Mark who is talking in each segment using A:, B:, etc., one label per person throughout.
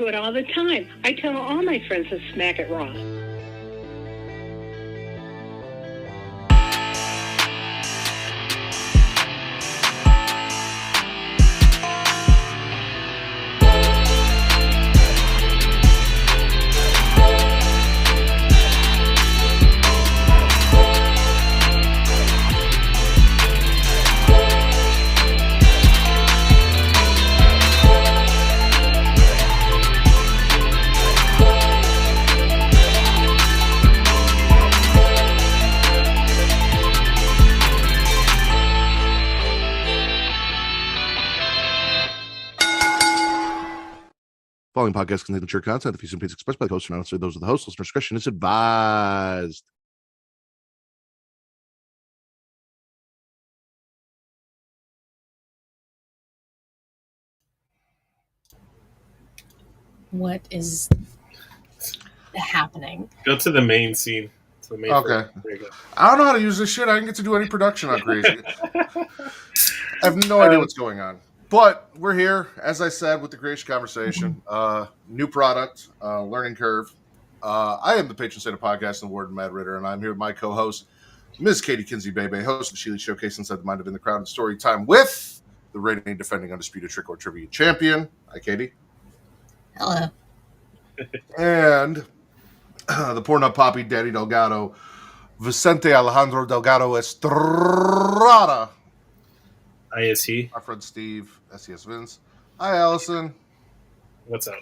A: to it all the time. I tell all my friends to smack it raw.
B: Following podcast contains mature content. The views and opinions expressed by the host are not necessarily those of the host. Listener discretion is advised.
C: What is happening?
D: Go to the main scene.
B: Okay. I don't know how to use this shit. I didn't get to do any production on Creation. I have no idea what's going on. But we're here, as I said, with the Creation Conversation. New product, learning curve. I am the patron saint of podcast and Warden Matt Ritter, and I'm here with my co-host, Ms. Katie Kinsey Bebe, host of the Sheely Showcase Inside the Mind of In the Crowd and Story Time with the reigning defending undisputed Trick or Trivia champion. Hi, Katie.
C: Hello.
B: And the Pornhub Poppy, Daddy Delgado, Vicente Alejandro Delgado Estrada.
D: ISE.
B: Our friend Steve, SES Vince. Hi, Allison.
D: What's up?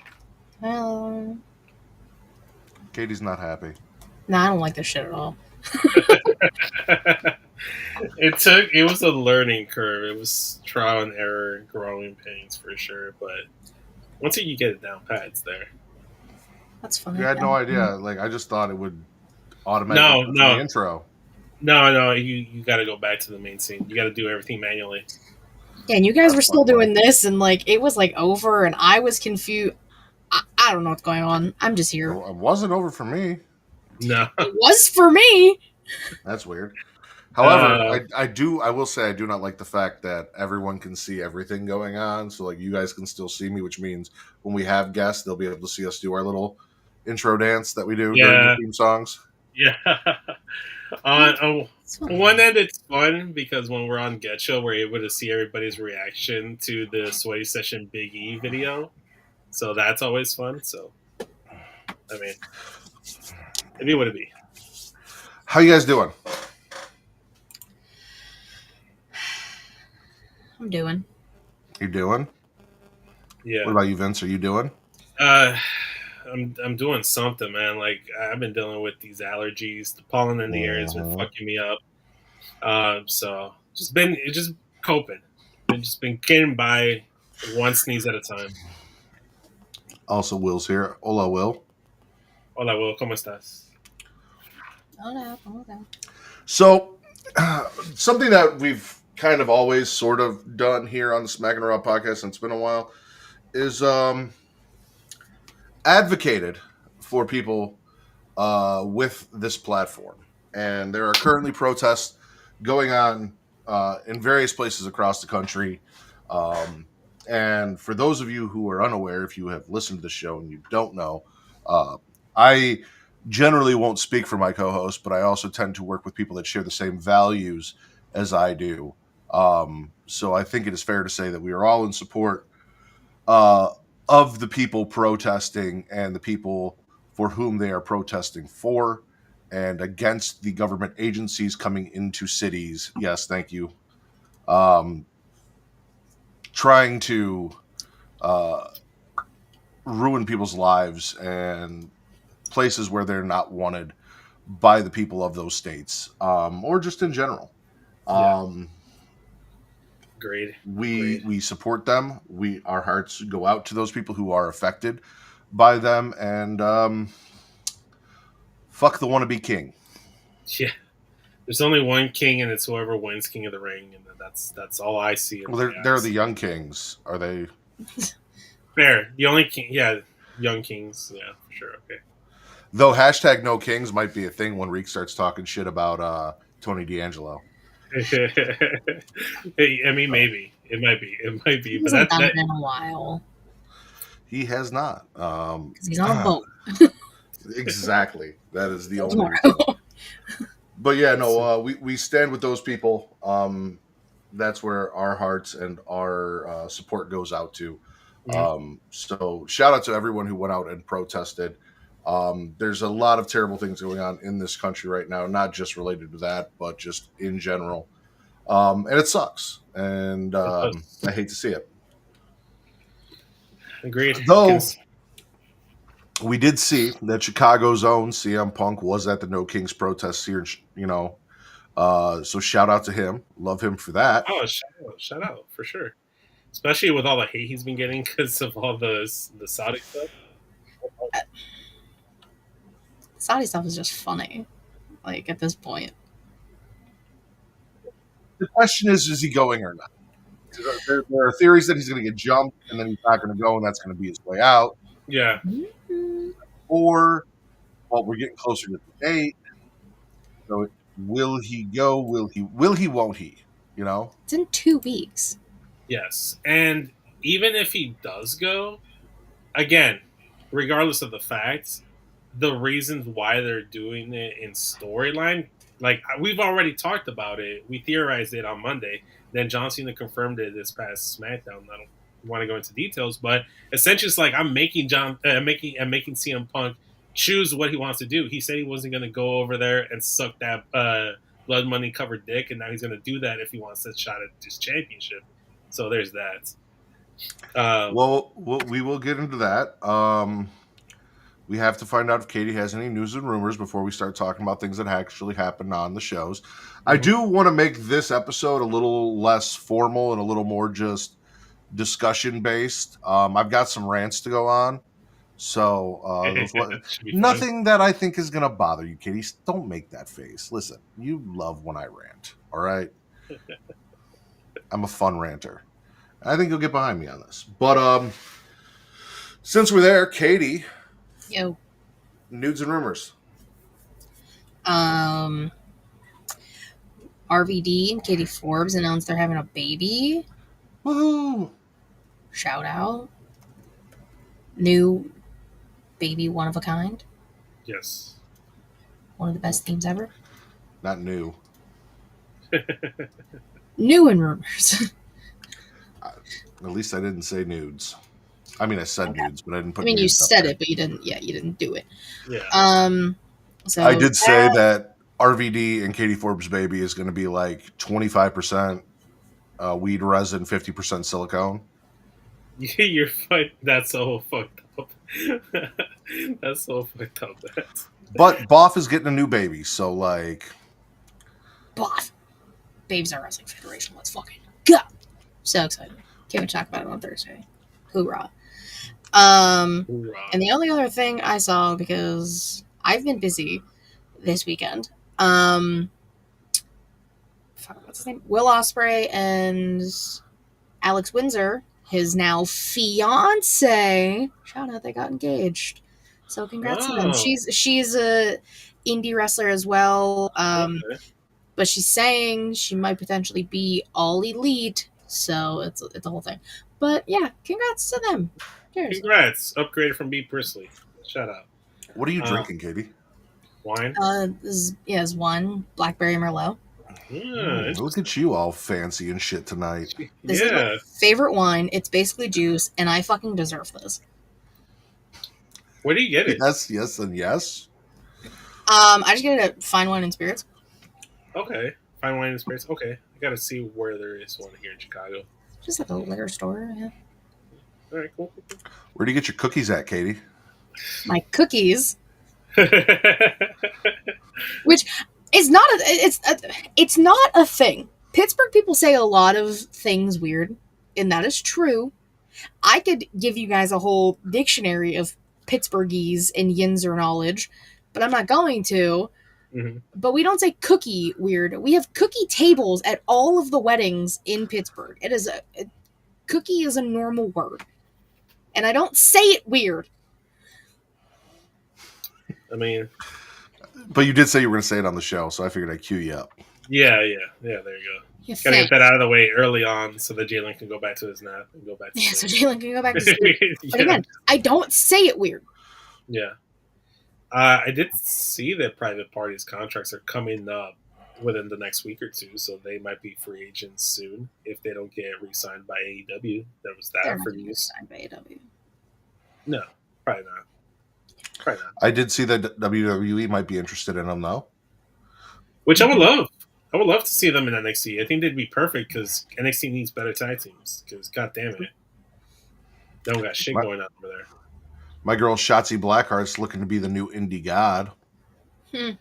C: Hello.
B: Katie's not happy.
C: No, I don't like this shit at all.
D: It was a learning curve. It was trial and error, growing pains for sure. But once you get it down pat, it's there.
C: That's fine.
B: You had no idea. Like, I just thought it would automatically put the intro.
D: No, you got to go back to the main scene. You got to do everything manually.
C: Yeah, and you guys were still doing this, and like it was like over, and I was confused. I don't know what's going on. I'm just here.
B: It wasn't over for me.
D: No,
C: it was for me.
B: That's weird. However, I will say I do not like the fact that everyone can see everything going on. So like you guys can still see me, which means when we have guests, they'll be able to see us do our little intro dance that we do during the theme songs.
D: Yeah. On one end, it's fun because when we're on Get Show, we're able to see everybody's reaction to the Sway Session Big E video. So that's always fun. So, I mean, it be what it be.
B: How you guys doing?
C: I'm doing.
B: You doing?
D: Yeah.
B: What about you, Vince? Are you doing?
D: I'm doing something, man. Like I've been dealing with these allergies. The pollen in the air has been fucking me up. So just coping. Just been getting by one sneeze at a time.
B: Also, Will's here. Hola, Will.
D: Hola, Will. ¿Cómo estás?
C: Hola.
B: So, something that we've kind of always sort of done here on the Smack and Raw podcast, and it's been a while, is advocated for people with this platform. And there are currently protests going on in various places across the country. And for those of you who are unaware, if you have listened to the show and you don't know, I generally won't speak for my co-host, but I also tend to work with people that share the same values as I do. So I think it is fair to say that we are all in support of the people protesting and the people for whom they are protesting for, and against the government agencies coming into cities. Yes, thank you. Trying to ruin people's lives and places where they're not wanted by the people of those states, or just in general.
D: Agreed.
B: We support them. Our hearts go out to those people who are affected by them, and fuck the wannabe king.
D: Yeah, there's only one king, and it's whoever wins King of the Ring, and that's all I see.
B: Well, they're the young kings, are they?
D: Fair. The only king, young kings, for sure. Okay.
B: Though hashtag no kings might be a thing when Reek starts talking shit about Tony D'Angelo.
D: I mean, maybe it might be,
C: He hasn't done it in a while.
B: He has not.
C: Because he's on a boat.
B: Exactly. That is the only
C: Tomorrow.
B: reason. But yeah, no, we stand with those people. That's where our hearts and our support goes out to. So shout out to everyone who went out and protested. There's a lot of terrible things going on in this country right now, not just related to that, but just in general. And it sucks. And I hate to see it.
D: Agreed.
B: Though we did see that Chicago's own CM Punk was at the No Kings protest here, so shout out to him. Love him for that.
D: Oh, shout out for sure. Especially with all the hate he's been getting because of all the Saudi stuff.
C: Saudi stuff is just funny. Like, at this point.
B: The question is he going or not? There are theories that he's going to get jumped and then he's not going to go and that's going to be his way out.
D: Yeah.
B: Or, well, we're getting closer to the date. So will he go? Will he? Won't he? You know?
C: It's in 2 weeks.
D: Yes. And even if he does go, again, regardless of the facts, the reasons why they're doing it in storyline, like we've already talked about it. We theorized it on Monday. Then John Cena confirmed it this past SmackDown. I don't want to go into details, but essentially it's like I'm making CM Punk choose what he wants to do. He said he wasn't going to go over there and suck that blood money covered dick, and now he's going to do that if he wants a shot at this championship. So there's that.
B: Well, we will get into that. We have to find out if Katie has any news and rumors before we start talking about things that actually happened on the shows. I do want to make this episode a little less formal and a little more just discussion based. I've got some rants to go on. So nothing that I think is going to bother you, Katie. Don't make that face. Listen, you love when I rant, all right? I'm a fun ranter. I think you'll get behind me on this. But since we're there, Katie.
C: Yo.
B: Nudes and rumors.
C: RVD and Katie Forbes announced they're having a baby.
B: Woohoo!
C: Shout out. New baby, one of a kind.
D: Yes.
C: One of the best themes ever.
B: Not new.
C: New in rumors.
B: At least I didn't say nudes. I mean, I said nudes, but I didn't put.
C: You said it, but you didn't. Yeah, you didn't do it.
D: Yeah.
C: So
B: I did say that RVD and Katie Forbes' baby is going to be like 25% weed resin, 50% silicone.
D: You're fine. That's so fucked up. That's so fucked up.
B: But Boff is getting a new baby, so like.
C: Boff. Babes Are Wrestling Federation. Let's fucking go. So excited. Can't wait to talk about it on Thursday. Hoorah. And the only other thing I saw, because I've been busy this weekend, what's his name? Will Ospreay and Alex Windsor, his now fiance, shout out, they got engaged. So congrats to them. She's a indie wrestler as well, but she's saying she might potentially be all elite. So it's a whole thing. But yeah, congrats to them. Cheers.
D: Congrats. Upgraded from B. Priestley. Shout out.
B: What are you drinking, Katie?
D: Wine?
C: This is wine. Blackberry Merlot.
B: Look at you all fancy and shit tonight.
C: This is my favorite wine. It's basically juice, and I fucking deserve this.
D: Where do you get it?
B: Yes, and yes.
C: I just get it at Fine Wine and Spirits.
D: Okay. Fine Wine and Spirits. Okay. I gotta see where there is one here in Chicago.
C: Just at the liquor store, yeah.
D: All right, cool.
B: Where do you get your cookies at, Katie?
C: My cookies, which is not it's not a thing. Pittsburgh people say a lot of things weird, and that is true. I could give you guys a whole dictionary of Pittsburghese and Yinzer knowledge, but I'm not going to.
D: Mm-hmm.
C: But we don't say cookie weird. We have cookie tables at all of the weddings in Pittsburgh. Cookie is a normal word. And I don't say it weird.
D: I mean...
B: But you did say you were going to say it on the show, so I figured I'd cue you up.
D: Yeah, there you go. Gotta get that out of the way early on so that Jalen can go back to his nap and go back to sleep.
C: So Jalen can go back to sleep. But again, I don't say it weird.
D: Yeah. I did see that private parties contracts are coming up within the next week or two, so they might be free agents soon if they don't get re-signed by AEW. There was that for news.
C: Signed by AEW.
D: No, probably not. Probably not.
B: I did see that WWE might be interested in them, though.
D: Which I would love. I would love to see them in NXT. I think they'd be perfect because NXT needs better tag teams. Because, god damn it, they don't got shit going on over there.
B: My girl Shotzi Blackheart's looking to be the new indie god.
D: I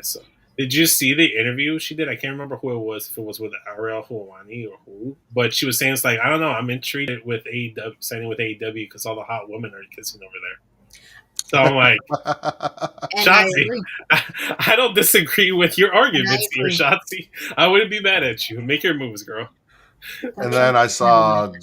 D: saw. Did you see the interview she did? I can't remember who it was. If it was with Ariel Helwani or who, but she was saying it's like, I don't know. I'm intrigued with AEW signing with AEW because all the hot women are kissing over there. So I'm like, Shotzi, I don't disagree with your arguments here, Shotzi. I wouldn't be mad at you. Make your moves, girl.
B: And then I saw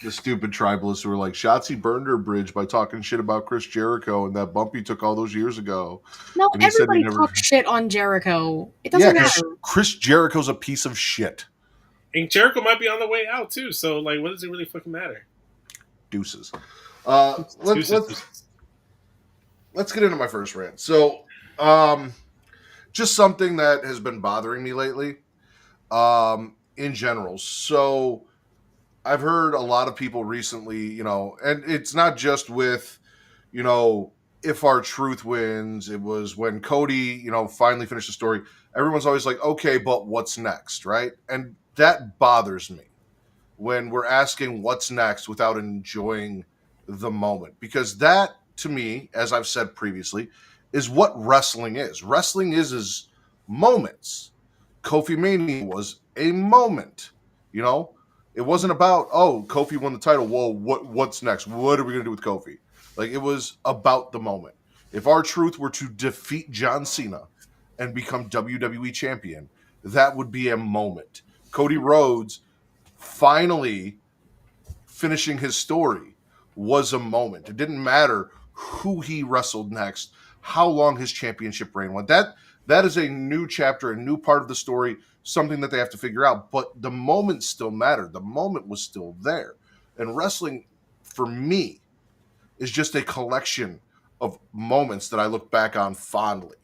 B: the stupid tribalists who were like, Shotzi burned her bridge by talking shit about Chris Jericho and that bump he took all those years ago.
C: No, everybody talks shit on Jericho. It doesn't matter.
B: Chris Jericho's a piece of shit.
D: And Jericho might be on the way out, too. So, like, what does it really fucking matter?
B: Deuces. Let's get into my first rant. So, just something that has been bothering me lately, in general. So, I've heard a lot of people recently, and it's not just with, if our truth wins. It was when Cody, finally finished the story. Everyone's always like, okay, but what's next, right? And that bothers me when we're asking what's next without enjoying the moment, because that, to me, as I've said previously, is what wrestling is. Wrestling is moments. Kofi Mania was a moment. It wasn't about, Kofi won the title. Whoa, what's next? What are we going to do with Kofi? Like, it was about the moment. If our truth were to defeat John Cena and become WWE champion, that would be a moment. Cody Rhodes finally finishing his story was a moment. It didn't matter who he wrestled next, how long his championship reign went. That is a new chapter, a new part of the story, something that they have to figure out. But the moment still mattered. The moment was still there. And wrestling, for me, is just a collection of moments that I look back on fondly.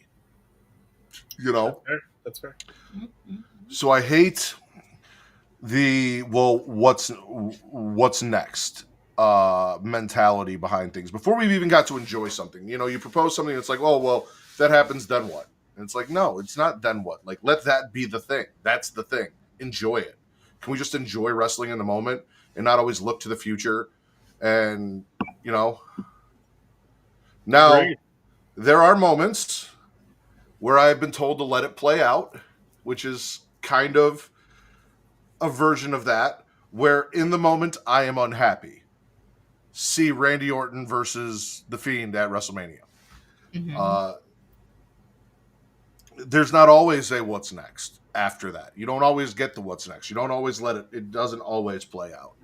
D: That's fair.
B: So I hate the, what's next mentality behind things. Before we've even got to enjoy something, you propose something, it's like, that happens, then what? And it's like, no, it's not then what. Like, let that be the thing. That's the thing. Enjoy it. Can we just enjoy wrestling in the moment and not always look to the future? And, now
D: Great.
B: There are moments where I've been told to let it play out, which is kind of a version of that, where in the moment I am unhappy. See Randy Orton versus The Fiend at WrestleMania. Mm-hmm. There's not always a what's next after that. You don't always get the what's next. You don't always it doesn't always play out.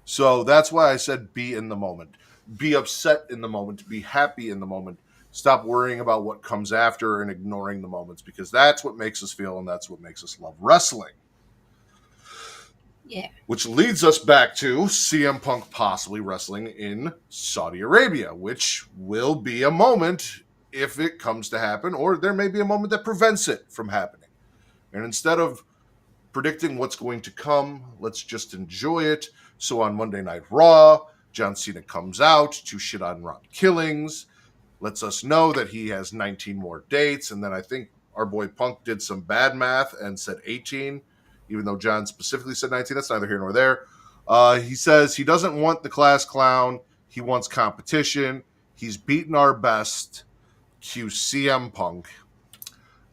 B: So that's why I said be in the moment. Be upset in the moment. Be happy in the moment. Stop worrying about what comes after and ignoring the moments, because that's what makes us feel and that's what makes us love wrestling.
C: Yeah.
B: Which leads us back to CM Punk possibly wrestling in Saudi Arabia, which will be a moment if it comes to happen, or there may be a moment that prevents it from happening. And instead of predicting what's going to come, let's just enjoy it. So on Monday Night Raw, John Cena comes out to shit on Ron Killings, lets us know that he has 19 more dates, and then I think our boy Punk did some bad math and said 18, even though John specifically said 19. That's neither here nor there. He says he doesn't want the class clown. He wants competition. He's beaten our best. Cue CM Punk.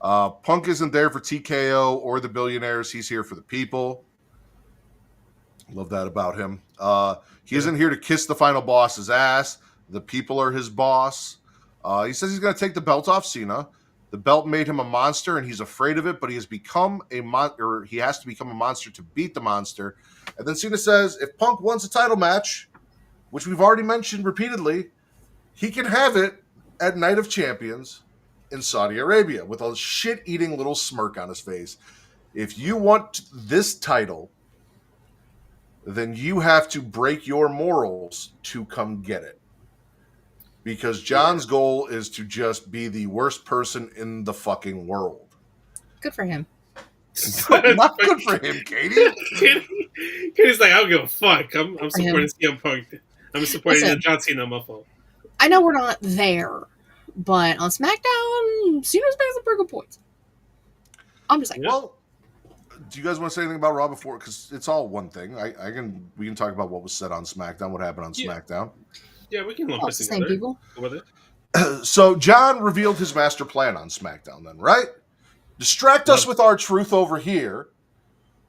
B: Punk isn't there for TKO or the billionaires. He's here for the people. Love that about him. He isn't here to kiss the final boss's ass. The people are his boss. He says he's going to take the belt off Cena. The belt made him a monster, and he's afraid of it, but he has become he has to become a monster to beat the monster. And then Cena says if Punk wants a title match, which we've already mentioned repeatedly, he can have it at Night of Champions in Saudi Arabia with a shit-eating little smirk on his face. if you want this title, then you have to break your morals to come get it. Because John's goal is to just be the worst person in the fucking world.
C: Good for him.
B: Not good for him, Katie.
D: Katie's like, I don't give a fuck. I'm supporting CM Punk. I'm supporting the John Cena muffle.
C: I know we're not there, but on SmackDown, Cena's making some pretty good points. I'm just like,
B: well, do you guys want to say anything about Raw before? Because it's all one thing. We can talk about what was said on SmackDown, what happened on SmackDown.
D: Yeah, we can lump this together.
C: Same people.
D: With it.
B: So John revealed his master plan on SmackDown then, right? Distract us with our truth over here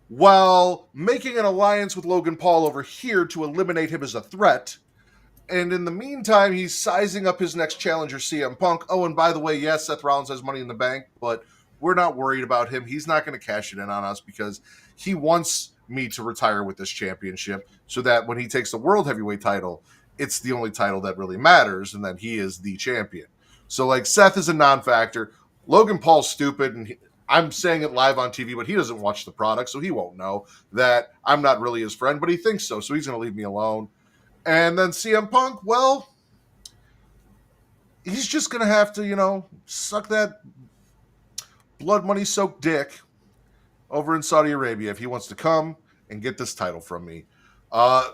B: while making an alliance with Logan Paul over here to eliminate him as a threat. And in the meantime, he's sizing up his next challenger, CM Punk. Oh, and by the way, yes, Seth Rollins has money in the bank, but we're not worried about him. He's not going to cash it in on us because he wants me to retire with this championship so that when he takes the World Heavyweight title, it's the only title that really matters, and then he is the champion. So, like, Seth is a non-factor. Logan Paul's stupid, and I'm saying it live on TV, but he doesn't watch the product, so he won't know that I'm not really his friend, but he thinks so he's going to leave me alone. And then CM Punk, well, he's just going to have to, suck that blood money-soaked dick over in Saudi Arabia if he wants to come and get this title from me.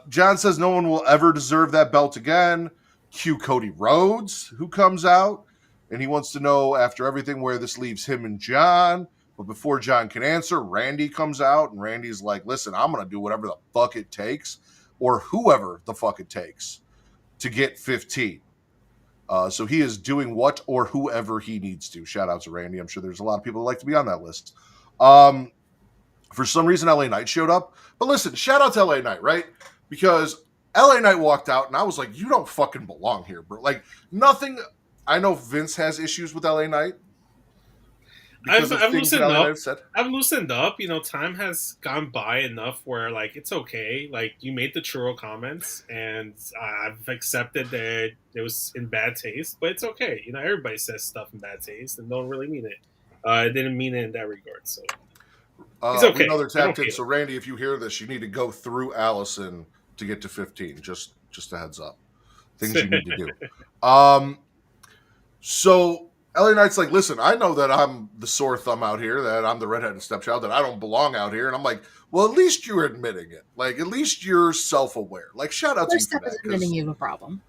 B: John says no one will ever deserve that belt again. Cue Cody Rhodes, who comes out, and he wants to know after everything where this leaves him and John. But before John can answer, Randy comes out, and Randy's like, listen, I'm going to do whatever the fuck it takes, or whoever the fuck it takes, to get 15. So he is doing what or whoever he needs to. Shout out to Randy. I'm sure there's a lot of people that like to be on that list. For some reason, LA Knight showed up. But listen, shout out to LA Knight, right? Because LA Knight walked out, and I was like, you don't fucking belong here, bro. Like, nothing. I know Vince has issues with LA Knight.
D: I've loosened up. I've loosened up. Time has gone by enough where, like, it's okay. Like, you made the churro comments, and I've accepted that it was in bad taste, but it's okay. Everybody says stuff in bad taste and don't really mean it. I didn't mean it in that regard, so. It's okay.
B: Another tactic. So, Randy, if you hear this, you need to go through Allison to get to 15. Just a heads up. Things you need to do. So, LA Knight's like, listen, I know that I'm the sore thumb out here, that I'm the redheaded stepchild, that I don't belong out here. And I'm like, well, at least you're admitting it. Like, at least you're self-aware. Like, shout out to you for that.
C: Admitting you have a problem.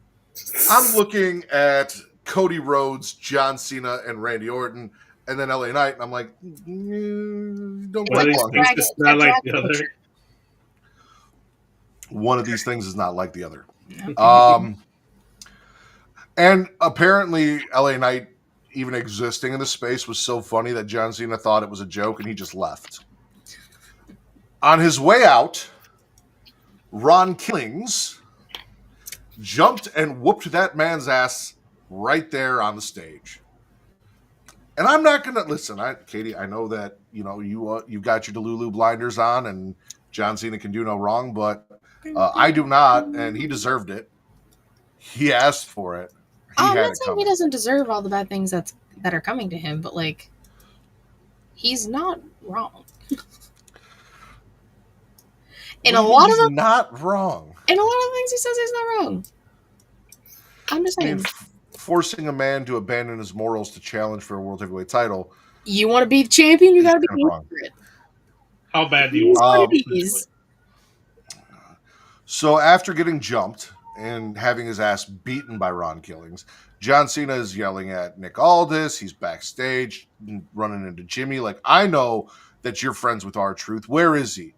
B: I'm looking at Cody Rhodes, John Cena, and Randy Orton. And then LA Knight, and I'm like, don't quite belong.
D: It's not like the other.
B: One of these things is not like the other. And apparently, LA Knight, even existing in the space, was so funny that John Cena thought it was a joke, and he just left. On his way out, Ron Killings jumped and whooped that man's ass right there on the stage. And I'm not going to listen, Katie. I know that you got your Delulu blinders on, and John Cena can do no wrong, but I do not, and he deserved it. He asked for it.
C: I'm not saying he doesn't deserve all the bad things that are coming to him, but like, he's not wrong. He's
B: not wrong.
C: In a lot of things, he says he's not wrong. I'm just saying.
B: Forcing a man to abandon his morals to challenge for a world heavyweight title.
C: You want to be the champion, you got to be it.
D: How bad do you want?
B: So after getting jumped and having his ass beaten by Ron Killings, John Cena is yelling at Nick Aldis. He's backstage running into Jimmy. Like, I know that you're friends with R-Truth. Where is he?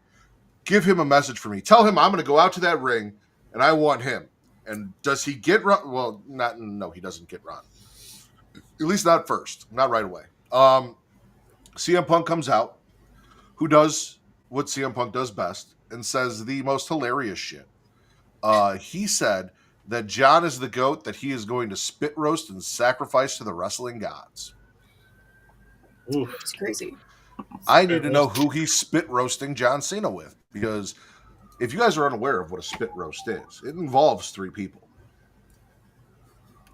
B: Give him a message for me. Tell him I'm going to go out to that ring and I want him. And does he get Ron? Well, no, he doesn't get Ron. At least not first. Not right away. CM Punk comes out, who does what CM Punk does best, and says the most hilarious shit. He said that John is the GOAT, that he is going to spit roast and sacrifice to the wrestling gods.
C: Ooh, it's crazy.
B: I need to know who he's spit roasting John Cena with, because if you guys are unaware of what a spit roast is, it involves 3 people.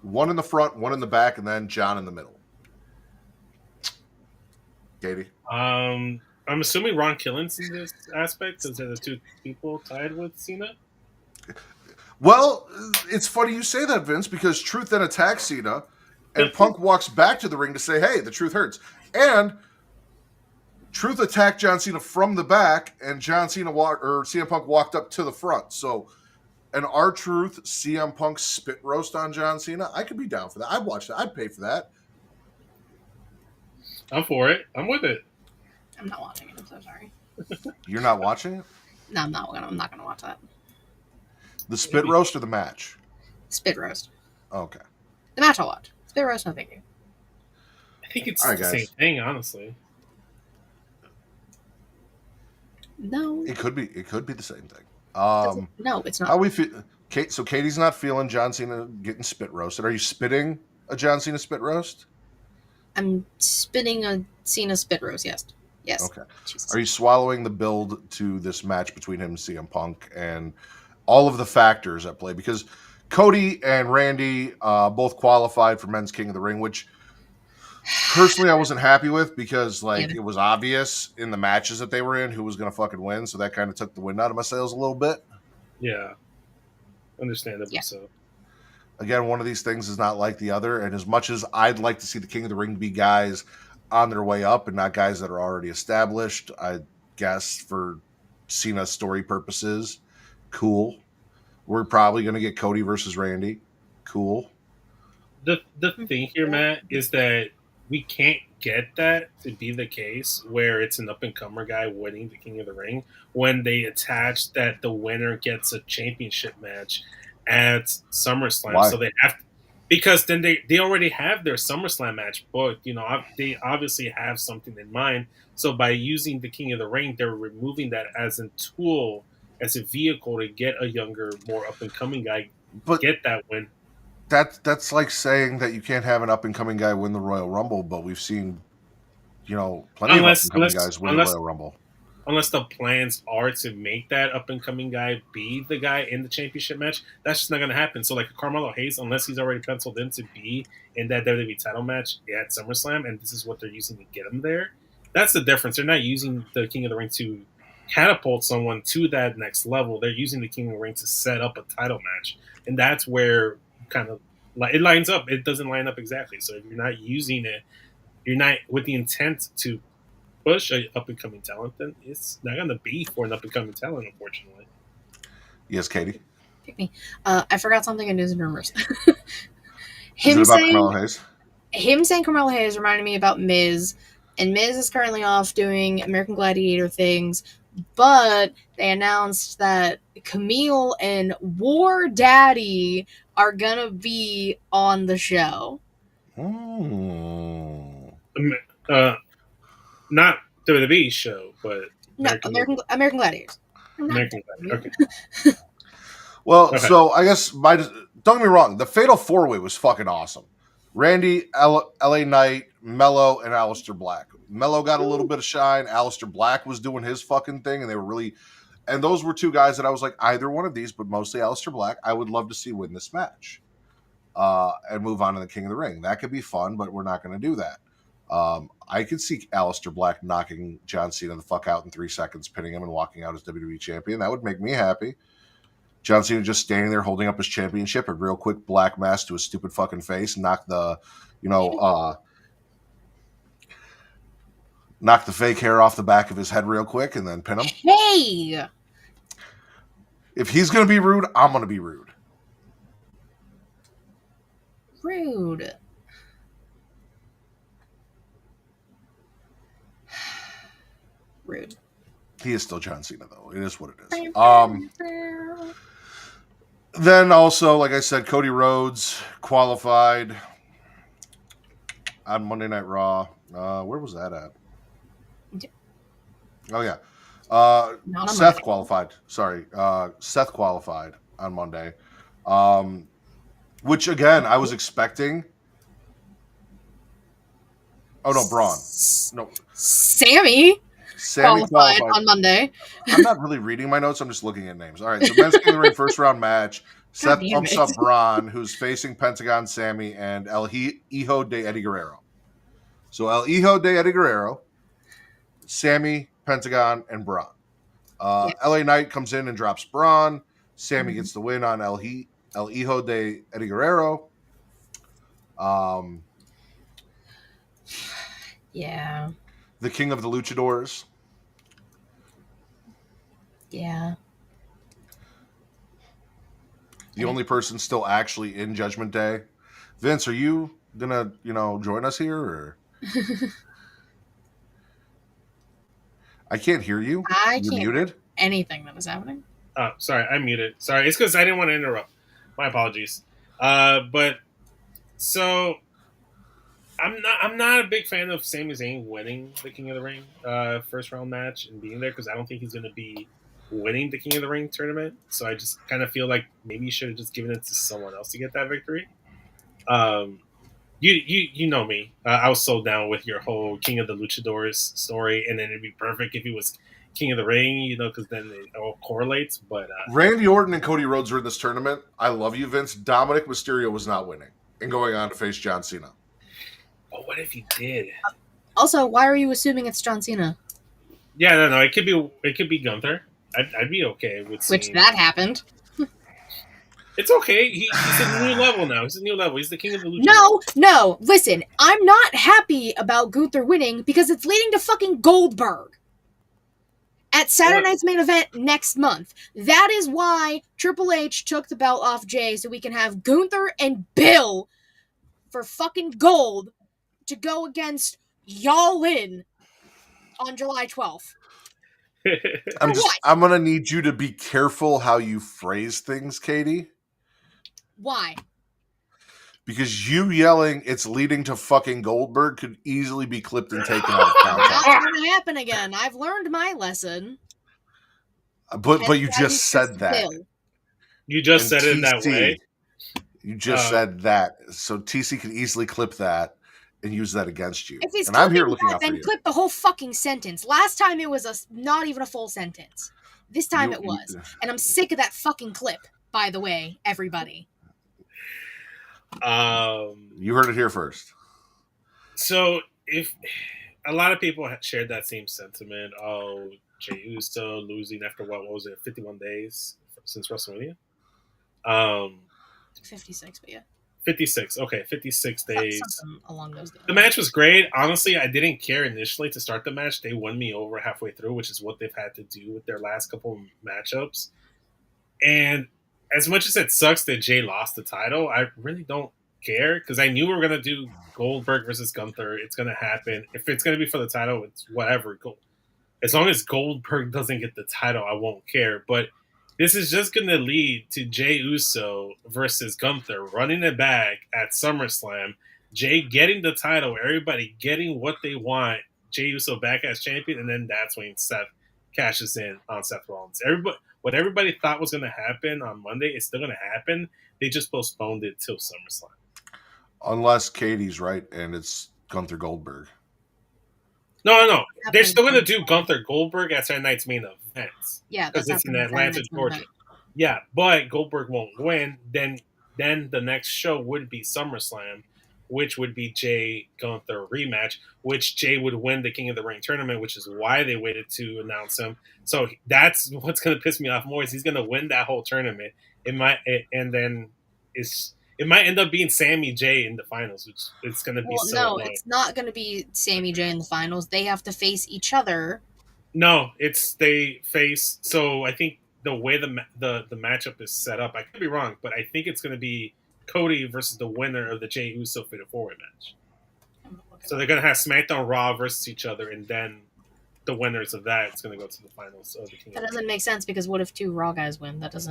B: One in the front, one in the back, and then John in the middle. Katie?
D: I I'm assuming Ron Killen's in this aspect because they're the two people tied with Cena.
B: Well, it's funny you say that, Vince, because Truth then attacks Cena, and Punk walks back to the ring to say, "Hey, the Truth hurts." And Truth attacked John Cena from the back, and CM Punk walked up to the front. So, an R-Truth CM Punk spit roast on John Cena, I could be down for that. I'd watch that. I'd pay for that.
D: I'm for it. I'm with it.
C: I'm not watching it. I'm so sorry.
B: You're not watching it?
C: No, I'm not gonna watch that.
B: The spit roast or the match?
C: Spit roast.
B: Okay.
C: The match I'll watch. Spit roast, no thank you.
D: I think it's the same thing, honestly.
C: No.
B: It could be the same thing.
C: No, it's not.
B: How we feel? So Katie's not feeling John Cena getting spit roasted. Are you spitting a John Cena spit roast?
C: I'm spitting a Cena spit roast. Yes.
B: Okay.
C: Jesus.
B: Are you swallowing the build to this match between him and CM Punk and all of the factors at play? Because Cody and Randy both qualified for Men's King of the Ring, which personally I wasn't happy with because it was obvious in the matches that they were in who was going to fucking win. So that kind of took the wind out of my sails a little bit.
D: Yeah. Understandable.
C: Yeah.
D: So.
B: Again, one of these things is not like the other. And as much as I'd like to see the King of the Ring be guys on their way up and not guys that are already established, I guess for Cena's story purposes, cool. We're probably going to get Cody versus Randy. Cool.
D: The thing here, Matt, is that we can't get that to be the case where it's an up-and-comer guy winning the King of the Ring when they attach that the winner gets a championship match at SummerSlam.
B: Why?
D: So they have to, because then they already have their SummerSlam match booked. They obviously have something in mind. So by using the King of the Ring, they're removing that as a tool, as a vehicle to get a younger, more up-and-coming guy get that win.
B: That's like saying that you can't have an up-and-coming guy win the Royal Rumble, but we've seen, plenty of up-and-coming guys win the Royal Rumble.
D: Unless the plans are to make that up-and-coming guy be the guy in the championship match, that's just not going to happen. So, Carmelo Hayes, unless he's already penciled in to be in that WWE title match at SummerSlam, and this is what they're using to get him there, that's the difference. They're not using the King of the Ring to catapult someone to that next level. They're using the King of the Ring to set up a title match, and that's where kind of it lines up. It doesn't line up exactly. So if you're not using it, you're not with the intent to push an up-and-coming talent, then it's not going to be for an up-and-coming talent, unfortunately.
B: Yes, Katie?
C: Pick me. I forgot something in news and rumors.
B: Him saying
C: Carmelo Hayes reminded me about Miz, and Miz is currently off doing American Gladiator things, but they announced that Camille and War Daddy are gonna be on the show.
D: Not WWE show, but
C: American Gladiators.
D: American Gladiators. Okay.
B: Well, okay. So I guess don't get me wrong, the Fatal 4-Way was fucking awesome. Randy, LA Knight, Mello, and Aleister Black. Mello got a little bit of shine. Aleister Black was doing his fucking thing, and they were really... And those were two guys that I was like, either one of these, but mostly Aleister Black, I would love to see win this match. And move on to the King of the Ring. That could be fun, but we're not going to do that. I could see Aleister Black knocking John Cena the fuck out in 3 seconds, pinning him and walking out as WWE champion. That would make me happy. John Cena just standing there holding up his championship, a real quick black mask to his stupid fucking face, knock the fake hair off the back of his head real quick, and then pin him.
C: Hey!
B: If he's going to be rude, I'm going to be rude.
C: Rude. Rude.
B: He is still John Cena, though. It is what it is. Then also, like I said, Cody Rhodes qualified on Monday Night Raw. Where was that at? Oh, yeah. Seth qualified. Sorry. Seth qualified on Monday. Which, again, I was expecting. Oh, no, Braun. No.
C: Sammy qualified on Monday.
B: I'm not really reading my notes. I'm just looking at names. All right, so Men's King of the Ring first round match. Seth bumps up Braun, who's facing Pentagon Sammy and El Hijo de Eddie Guerrero. So El Hijo de Eddie Guerrero, Sammy, Pentagon, and Braun.
C: Yes.
B: LA Knight comes in and drops Braun. Sammy gets the win on El Hijo de Eddie Guerrero.
C: Yeah.
B: The King of the Luchadors.
C: Yeah.
B: The only person still actually in Judgment Day. Vince, are you gonna, join us here? Or I can't hear you.
C: I
B: You're
C: can't
B: muted.
C: hear anything that is happening.
D: Oh, sorry, I'm muted. Sorry, it's because I didn't want to interrupt. My apologies. But so I'm not a big fan of Sami Zayn winning the King of the Ring first round match and being there because I don't think he's going to be winning the King of the Ring tournament. So I just kind of feel like maybe you should have just given it to someone else to get that victory. You know me. I was so down with your whole King of the Luchadors story, and then it'd be perfect if he was King of the Ring, because then it all correlates. But
B: Randy Orton and Cody Rhodes are in this tournament. I love you, Vince. Dominic Mysterio was not winning and going on to face John Cena.
D: Oh, what if he did?
C: Also, why are you assuming it's John Cena?
D: Yeah, no. It could be Gunther. I'd be okay with seeing...
C: Which that happened.
D: It's okay. He's a new level now. He's a new level. He's the King of the Luchadors.
C: No. Listen, I'm not happy about Gunther winning because it's leading to fucking Goldberg at Saturday Night's Main Event next month. That is why Triple H took the belt off Jey so we can have Gunther and Bill for fucking gold to go against Y'all In on July 12th.
B: I'm gonna need you to be careful how you phrase things, Katie.
C: Why?
B: Because you yelling "it's leading to fucking Goldberg" could easily be clipped and taken out of context.
C: That's gonna happen again. I've learned my lesson.
B: But you just said that.
C: Bill.
D: You just said it that way.
B: You just said that, so TC can easily clip that and use that against you.
C: If he's
B: and I'm here looking
C: that,
B: out for
C: then
B: you.
C: clip the whole fucking sentence. Last time it was not even a full sentence. This time it was, and I'm sick of that fucking clip. By the way, everybody.
B: You heard it here first.
D: So if a lot of people have shared that same sentiment, Jey Uso losing after what was it, 51 days since WrestleMania?
C: 56, but yeah.
D: 56. Okay, 56 days.
C: Something along those lines.
D: The match was great. Honestly, I didn't care initially to start the match. They won me over halfway through, which is what they've had to do with their last couple of matchups. And as much as it sucks that Jey lost the title, I really don't care because I knew we were going to do Goldberg versus Gunther. It's going to happen. If it's going to be for the title, it's whatever. As long as Goldberg doesn't get the title, I won't care. But this is just going to lead to Jey Uso versus Gunther running it back at SummerSlam. Jey getting the title, everybody getting what they want. Jey Uso back as champion, and then that's when Seth cashes in on Seth Rollins. What everybody thought was going to happen on Monday is still going to happen. They just postponed it till SummerSlam.
B: Unless Katie's right and it's Gunther Goldberg.
D: No. They're still going to do Gunther Goldberg at Saturday Night's Main Event.
C: Yeah,
D: because it's in Atlanta, Georgia. Yeah, but Goldberg won't win. Then the next show would be SummerSlam, which would be Jey Gunther rematch, which Jey would win the King of the Ring tournament, which is why they waited to announce him. So that's what's going to piss me off more is he's going to win that whole tournament. It might end up being Sami Jey in the finals, which it's going to be
C: annoying. It's not going to be Sami Jey in the finals. They have to face each other.
D: No, they face. So I think the way the matchup is set up, I could be wrong, but I think it's going to be Cody versus the winner of the Jey Uso Fatal 4-Way match. So they're going to have SmackDown Raw versus each other, and then the winners of that is going to go to the finals. Of the King
C: that doesn't make sense because what if two Raw guys win? That's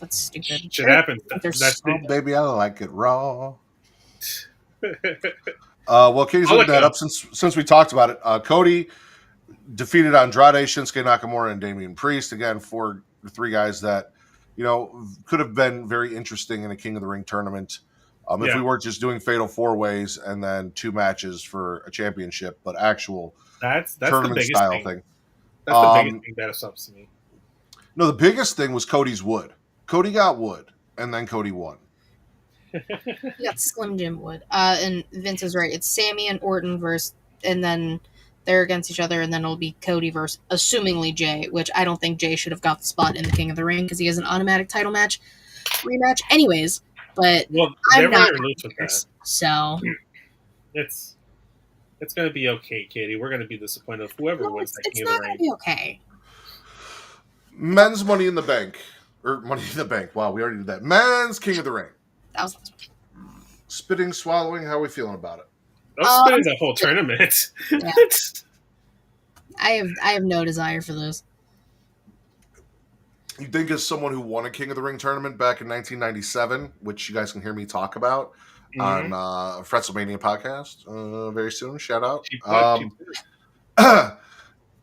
C: stupid.
D: Shit happens.
B: Baby, I like it raw. Well, Katie's looking that up since we talked about it. Cody defeated Andrade, Shinsuke Nakamura, and Damian Priest. Again, three guys that could have been very interesting in a King of the Ring tournament. If we weren't just doing Fatal 4-Ways and then 2 matches for a championship, but actual
D: that's
B: tournament
D: the biggest
B: style
D: thing.
B: thing.
D: That's the biggest thing that upsets me.
B: No, the biggest thing was Cody's wood. Cody got wood, and then Cody won.
C: He got Slim Jim wood. And Vince is right. It's Sammy and Orton and then They're against each other, and then it'll be Cody versus, assumingly, Jey, which I don't think Jey should have got the spot in the King of the Ring because he has an automatic title rematch anyways, but I'm not
D: loose with that.
C: So
D: it's going to be okay, Katie. We're going to be disappointed if whoever wins that King of the Ring.
C: It's not going to be okay.
B: Men's Money in the Bank. Or Money in the Bank. Wow, we already did that. Men's King of the Ring.
C: That was
B: Spitting, swallowing. How are we feeling about it?
D: I'm spitting the whole tournament.
C: Yeah. I have no desire for those.
B: You think as someone who won a King of the Ring tournament back in 1997, which you guys can hear me talk about on Fretzelmania podcast very soon. Shout out.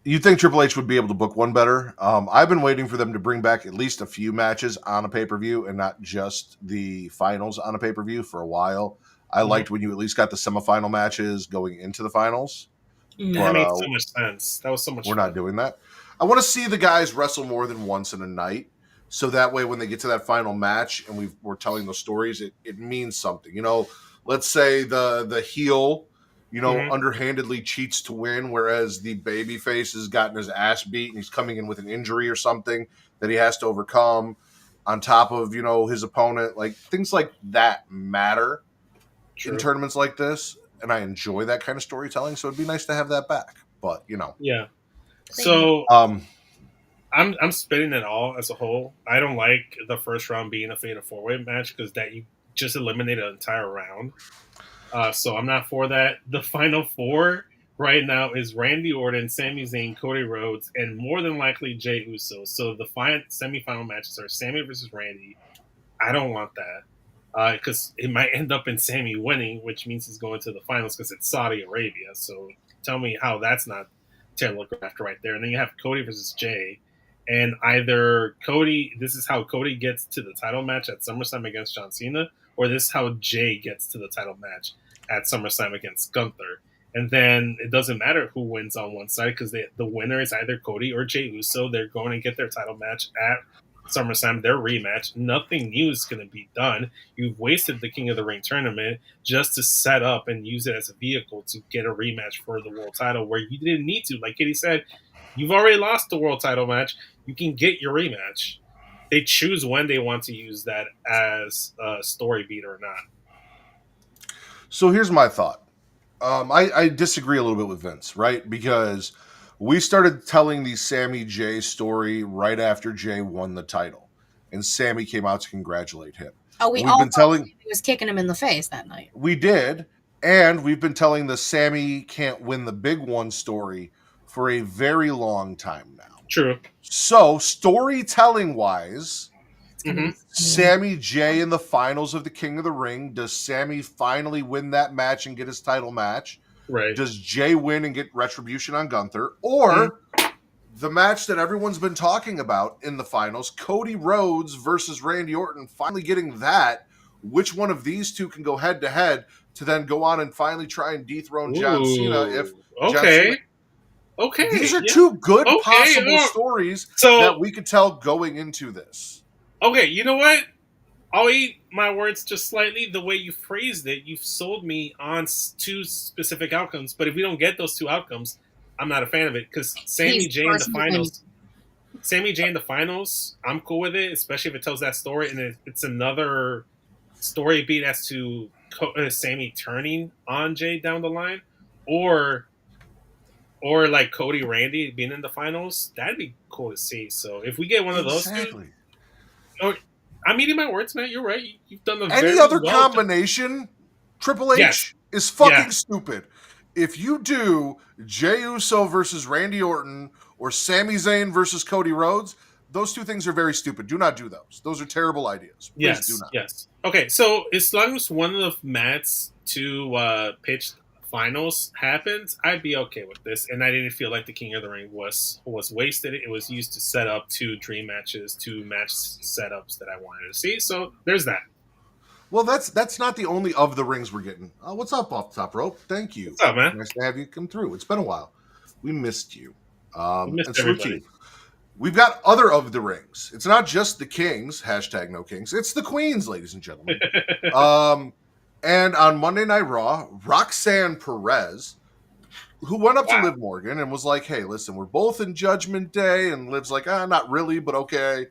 B: You think Triple H would be able to book one better? I've been waiting for them to bring back at least a few matches on a pay-per-view and not just the finals on a pay-per-view for a while. I liked when you at least got the semifinal matches going into the finals.
D: That made so much sense. That was so much
B: fun.
D: We're
B: not doing that. I want to see the guys wrestle more than once in a night. So that way when they get to that final match and we're telling those stories, it means something. You know, let's say the heel, underhandedly cheats to win, whereas the babyface has gotten his ass beat and he's coming in with an injury or something that he has to overcome on top of, his opponent. Like, things like that matter in tournaments like this, and I enjoy that kind of storytelling, so it'd be nice to have that back. But,
D: Yeah. So, I'm spitting it all as a whole. I don't like the first round being a fatal four-way match because that you just eliminated an entire round. So I'm not for that. The final four right now is Randy Orton, Sami Zayn, Cody Rhodes, and more than likely Jey Uso. So the semifinal matches are Sami versus Randy. I don't want that because it might end up in Sami winning, which means he's going to the finals because it's Saudi Arabia. So tell me how that's not terrible after right there. And then you have Cody versus Jey. And either Cody, this is how Cody gets to the title match at SummerSlam against John Cena, or this is how Jey gets to the title match at SummerSlam against Gunther. And then it doesn't matter who wins on one side because the winner is either Cody or Jey Uso. They're going to get their title match at SummerSlam, their rematch. Nothing new is going to be done. You've wasted the King of the Ring tournament just to set up and use it as a vehicle to get a rematch for the world title where you didn't need to. Like Katie said, you've already lost the world title match. You can get your rematch. They choose when they want to use that as a story beat or not.
B: So here's my thought. I disagree a little bit with Vince, right? Because we started telling the Sami Jey story right after Jey won the title. And Sami came out to congratulate him.
C: Oh, we all thought he was kicking him in the face that night.
B: We did. And we've been telling the Sami can't win the big one story for a very long time now.
D: True.
B: So, storytelling-wise, Sami Jey in the finals of the King of the Ring. Does Sami finally win that match and get his title match?
D: Right.
B: Does Jey win and get retribution on Gunther? Or the match that everyone's been talking about in the finals, Cody Rhodes versus Randy Orton, finally getting that. Which one of these two can go head-to-head to then go on and finally try and dethrone John Cena if John Cena...
D: Okay.
B: These are two good possible stories that we could tell going into this.
D: Okay, you know what? I'll eat my words just slightly. The way you phrased it, you've sold me on two specific outcomes. But if we don't get those two outcomes, I'm not a fan of it. Because Sami Jey in the finals, I'm cool with it, especially if it tells that story. And it's another story beat as to Sami turning on Jey down the line. Or like Cody Randy being in the finals, that'd be cool to see. So if we get one of those two, I'm eating my words, man. You're right. You've done the
B: any other combination. Triple H is fucking stupid. If you do Jey Uso versus Randy Orton or Sami Zayn versus Cody Rhodes, those two things are very stupid. Do not do those. Those are terrible ideas. Please do not.
D: Yes. Okay. So as long as one of the Matts to pitch finals happens, I'd be okay with this, and I didn't feel like the King of the Ring was wasted. It was used to set up two dream matches, two match setups that I wanted to see. So there's that.
B: Well, that's not the only of the rings we're getting. What's up off the top rope? Thank you.
D: What's up, man?
B: Nice to have you come through. It's been a while. We missed you.
D: We missed everybody.
B: We've got other of the rings. It's not just the kings. #no kings. It's the queens, ladies and gentlemen. And on Monday Night Raw, Roxanne Perez, who went up to Liv Morgan and was like, hey, listen, we're both in Judgment Day. And Liv's like, not really, but okay.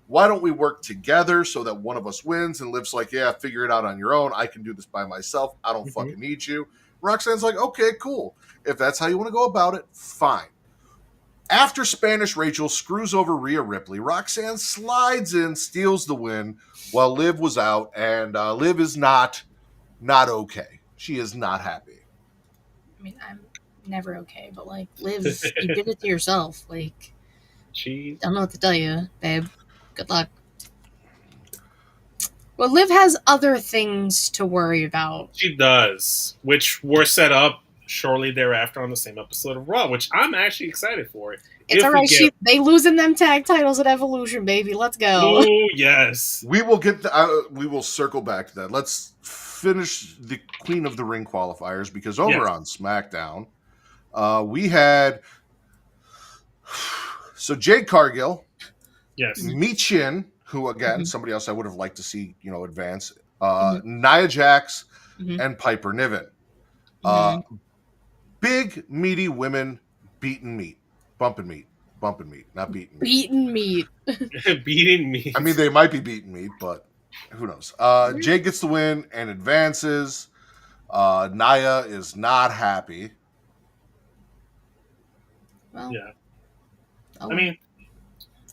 B: Why don't we work together so that one of us wins? And Liv's like, yeah, figure it out on your own. I can do this by myself. I don't fucking need you. Roxanne's like, okay, cool. If that's how you want to go about it, fine. After Spanish Rachel screws over Rhea Ripley, Roxanne slides in, steals the win while Liv was out, and Liv is not okay. She is not happy.
C: I mean, I'm never okay, but like, Liv, you did it to yourself. Like, don't know what to tell you, babe. Good luck. Well, Liv has other things to worry about.
D: She does, which were set up shortly thereafter on the same episode of Raw, which I'm actually excited for.
C: It's all right. They losing them tag titles at Evolution, baby. Let's go.
D: Oh yes,
B: we will get. We will circle back to that. Let's finish the Queen of the Ring qualifiers because over on SmackDown, we had Jade Cargill, Michin, who again somebody else I would have liked to see advance, Nia Jax, and Piper Niven. Big meaty women beating meat, bumping meat, not beating meat.
C: Beating meat.
D: Beating meat.
B: I mean, they might be beating meat, but who knows? Jade gets the win and advances. Nia is not happy.
C: Well,
D: yeah. I mean,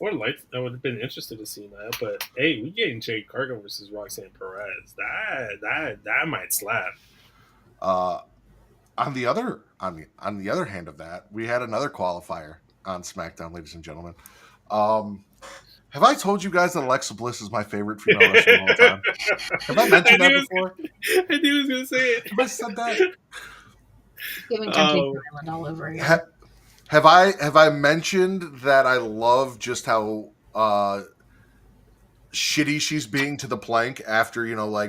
D: I would have been interested to see that, but hey, we getting Jade Cargill versus Roxanne Perez. That might slap.
B: On the other hand of that, we had another qualifier on SmackDown, ladies and gentlemen. Have I told you guys that Alexa Bliss is my favorite female wrestler of all time? Have I mentioned that before?
D: I knew he was going to say it.
B: Have I said that?
C: Giving Temptation Island all over again.
B: Have I mentioned that I love just how shitty she's being to the Plank after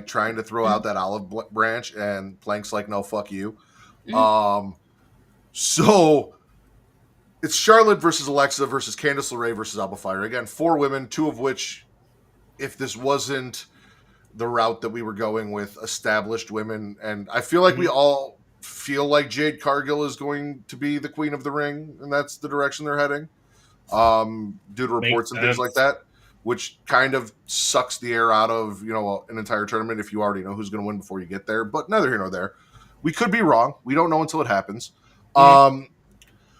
B: trying to throw out that olive branch and Plank's like, no, fuck you. So it's Charlotte versus Alexa versus Candice LeRae versus Alba Fire. Again, 4 women, 2 of which, if this wasn't the route that we were going with, established women. And I feel like we all feel like Jade Cargill is going to be the Queen of the Ring, and that's the direction they're heading, due to reports and things like that, which kind of sucks the air out of an entire tournament if you already know who's going to win before you get there. But neither here nor there. We could be wrong. We don't know until it happens.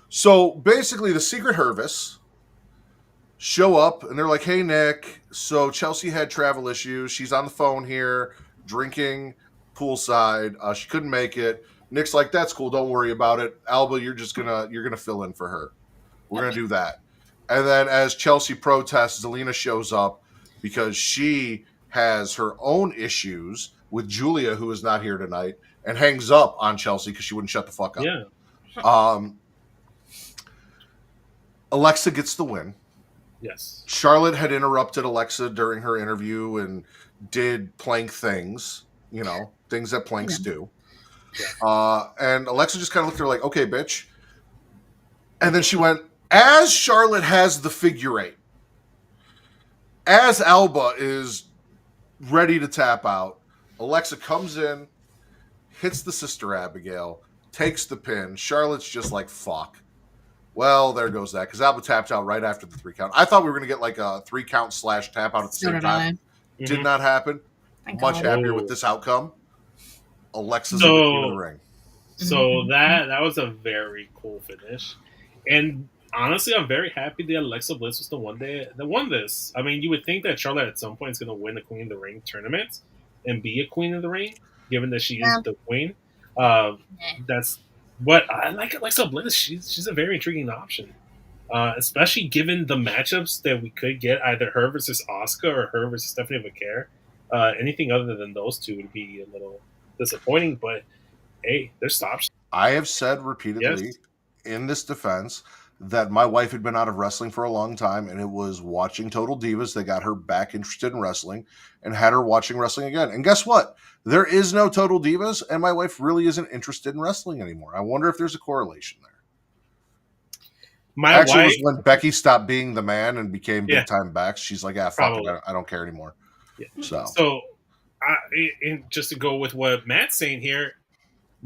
B: So basically, the Secret Hervis show up, and they're like, hey, Nick, so Chelsea had travel issues. She's on the phone here, drinking poolside. She couldn't make it. Nick's like, that's cool. Don't worry about it. Alba, you're gonna fill in for her. We're going to do that. And then as Chelsea protests, Zelina shows up because she has her own issues with Julia, who is not here tonight, and hangs up on Chelsea because she wouldn't shut the fuck up.
D: Yeah.
B: Alexa gets the win.
D: Yes.
B: Charlotte had interrupted Alexa during her interview and did Plank things, things that Planks do. Yeah. And Alexa just kind of looked at her like, okay, bitch. And then she went, as Charlotte has the figure 8, as Alba is ready to tap out, Alexa comes in, hits the Sister Abigail, takes the pin. Charlotte's just like, fuck. Well, there goes that, because Alba tapped out right after the 3 count. I thought we were going to get like a 3 count / tap out at the same time. Did not happen. Much happier with this outcome. Alexa's in the Queen of the Ring.
D: So that was a very cool finish. And honestly, I'm very happy that Alexa Bliss was the one that won this. I mean, you would think that Charlotte at some point is going to win the Queen of the Ring tournament and be a Queen of the Ring, given that she is the queen. That's what I like. Alexa Bliss, she's a very intriguing option, especially given the matchups that we could get, either her versus Asuka or her versus Stephanie Vaquer. Anything other than those two would be a little disappointing, but hey, there's options.
B: I have said repeatedly in this defense that my wife had been out of wrestling for a long time, and it was watching Total Divas that got her back interested in wrestling and had her watching wrestling again. And guess what? There is no Total Divas, and my wife really isn't interested in wrestling anymore. I wonder if there's a correlation there. Actually, it was when Becky stopped being the man and became big time Bex. She's like, fuck it, I don't care anymore.
D: Yeah. So just to go with what Matt's saying here,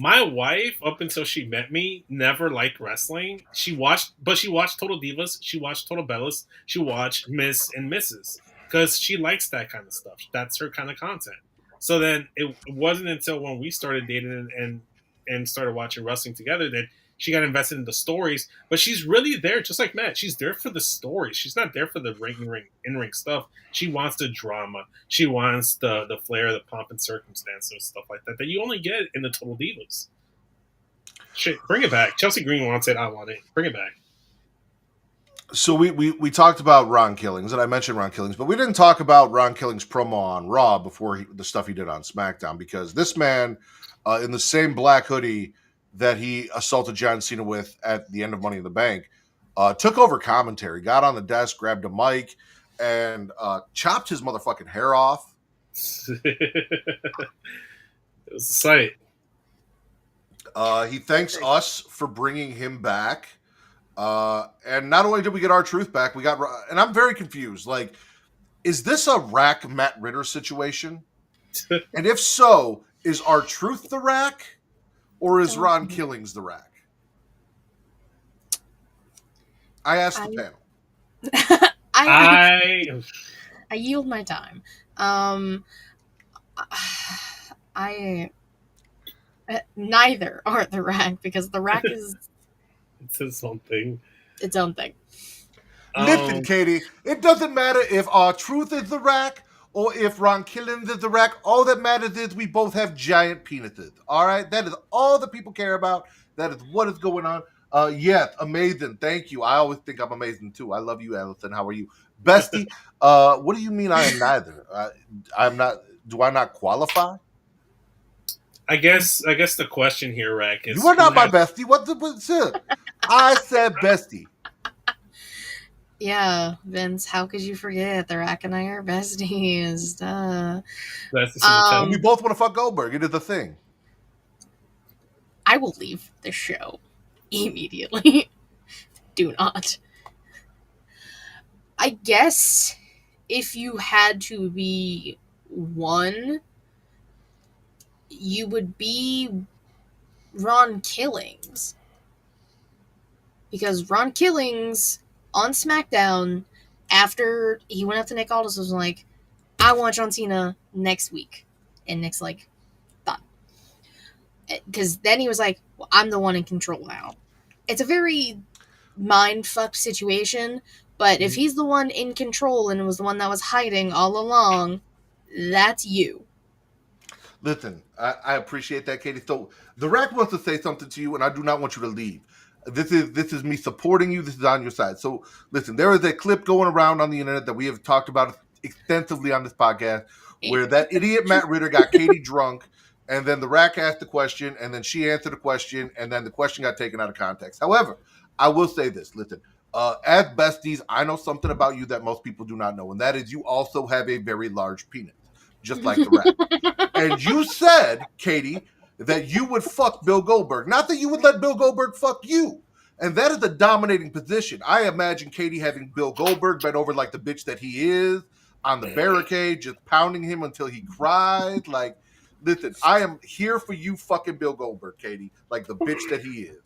D: My wife, up until she met me, never liked wrestling. She watched Total Divas, she watched Total Bellas, she watched Miss and Mrs. because she likes that kind of stuff. That's her kind of content. So then it wasn't until when we started dating and started watching wrestling together that she got invested in the stories. But she's really there, just like Matt. She's there for the stories. She's not there for the in-ring stuff. She wants the drama. She wants the flair, the pomp and circumstance, and stuff like that you only get in the Total Divas. Shit, bring it back. Chelsea Green wants it. I want it. Bring it back.
B: So we talked about Ron Killings, and I mentioned Ron Killings, but we didn't talk about Ron Killings' promo on Raw before the stuff he did on SmackDown, because this man, in the same black hoodie that he assaulted John Cena with at the end of Money in the Bank, took over commentary, got on the desk, grabbed a mic, and chopped his motherfucking hair off.
D: It was a sight.
B: He thanks us for bringing him back. And not only did we get R-Truth back, we got, and I'm very confused. Like, is this a Rack Matt Ritter situation? And if so, is R-Truth the Rack, or is Ron Killings the Rack? I asked the panel.
C: I yield my time. Neither are the Rack, because the Rack is
D: it's its own thing.
C: Its own thing.
B: Listen, Katie, it doesn't matter if R-Truth is the Rack or if Ron Killings is the Rack. All that matters is we both have giant penises. All right? That is all that people care about. That is what is going on. Yes, amazing. Thank you. I always think I'm amazing, too. I love you, Allison. How are you? Bestie, what do you mean I am neither? I'm not. Do I not qualify?
D: I guess the question here, Rack, is
B: you are not my bestie. What's it? I said bestie.
C: Yeah, Vince, how could you forget? The Rack and I are besties.
D: That's the
B: we both want to fuck Goldberg. It is a thing.
C: I will leave the show immediately. Do not. I guess if you had to be one, you would be Ron Killings. Because Ron Killings on SmackDown, after he went up to Nick Aldis, was like, I want John Cena next week. And Nick's like, done. Because then he was like, well, I'm the one in control now. It's a very mind-fucked situation, but if he's the one in control and was the one that was hiding all along, that's you.
B: Listen, I appreciate that, Katie. So the Rack wants to say something to you, and I do not want you to leave. This is me supporting you. This is on your side. So listen, there is a clip going around on the internet that we have talked about extensively on this podcast, where that idiot Matt Ritter got Katie drunk, and then the Rack asked the question, and then she answered the question, and then the question got taken out of context. However, I will say this. Listen, as besties, I know something about you that most people do not know, and that is you also have a very large penis, just like the Rack. And you said, Katie, that you would fuck Bill Goldberg. Not that you would let Bill Goldberg fuck you. And that is a dominating position. I imagine Katie having Bill Goldberg bent over like the bitch that he is on the barricade, just pounding him until he cries. Like, listen, I am here for you fucking Bill Goldberg, Katie, like the bitch that he is.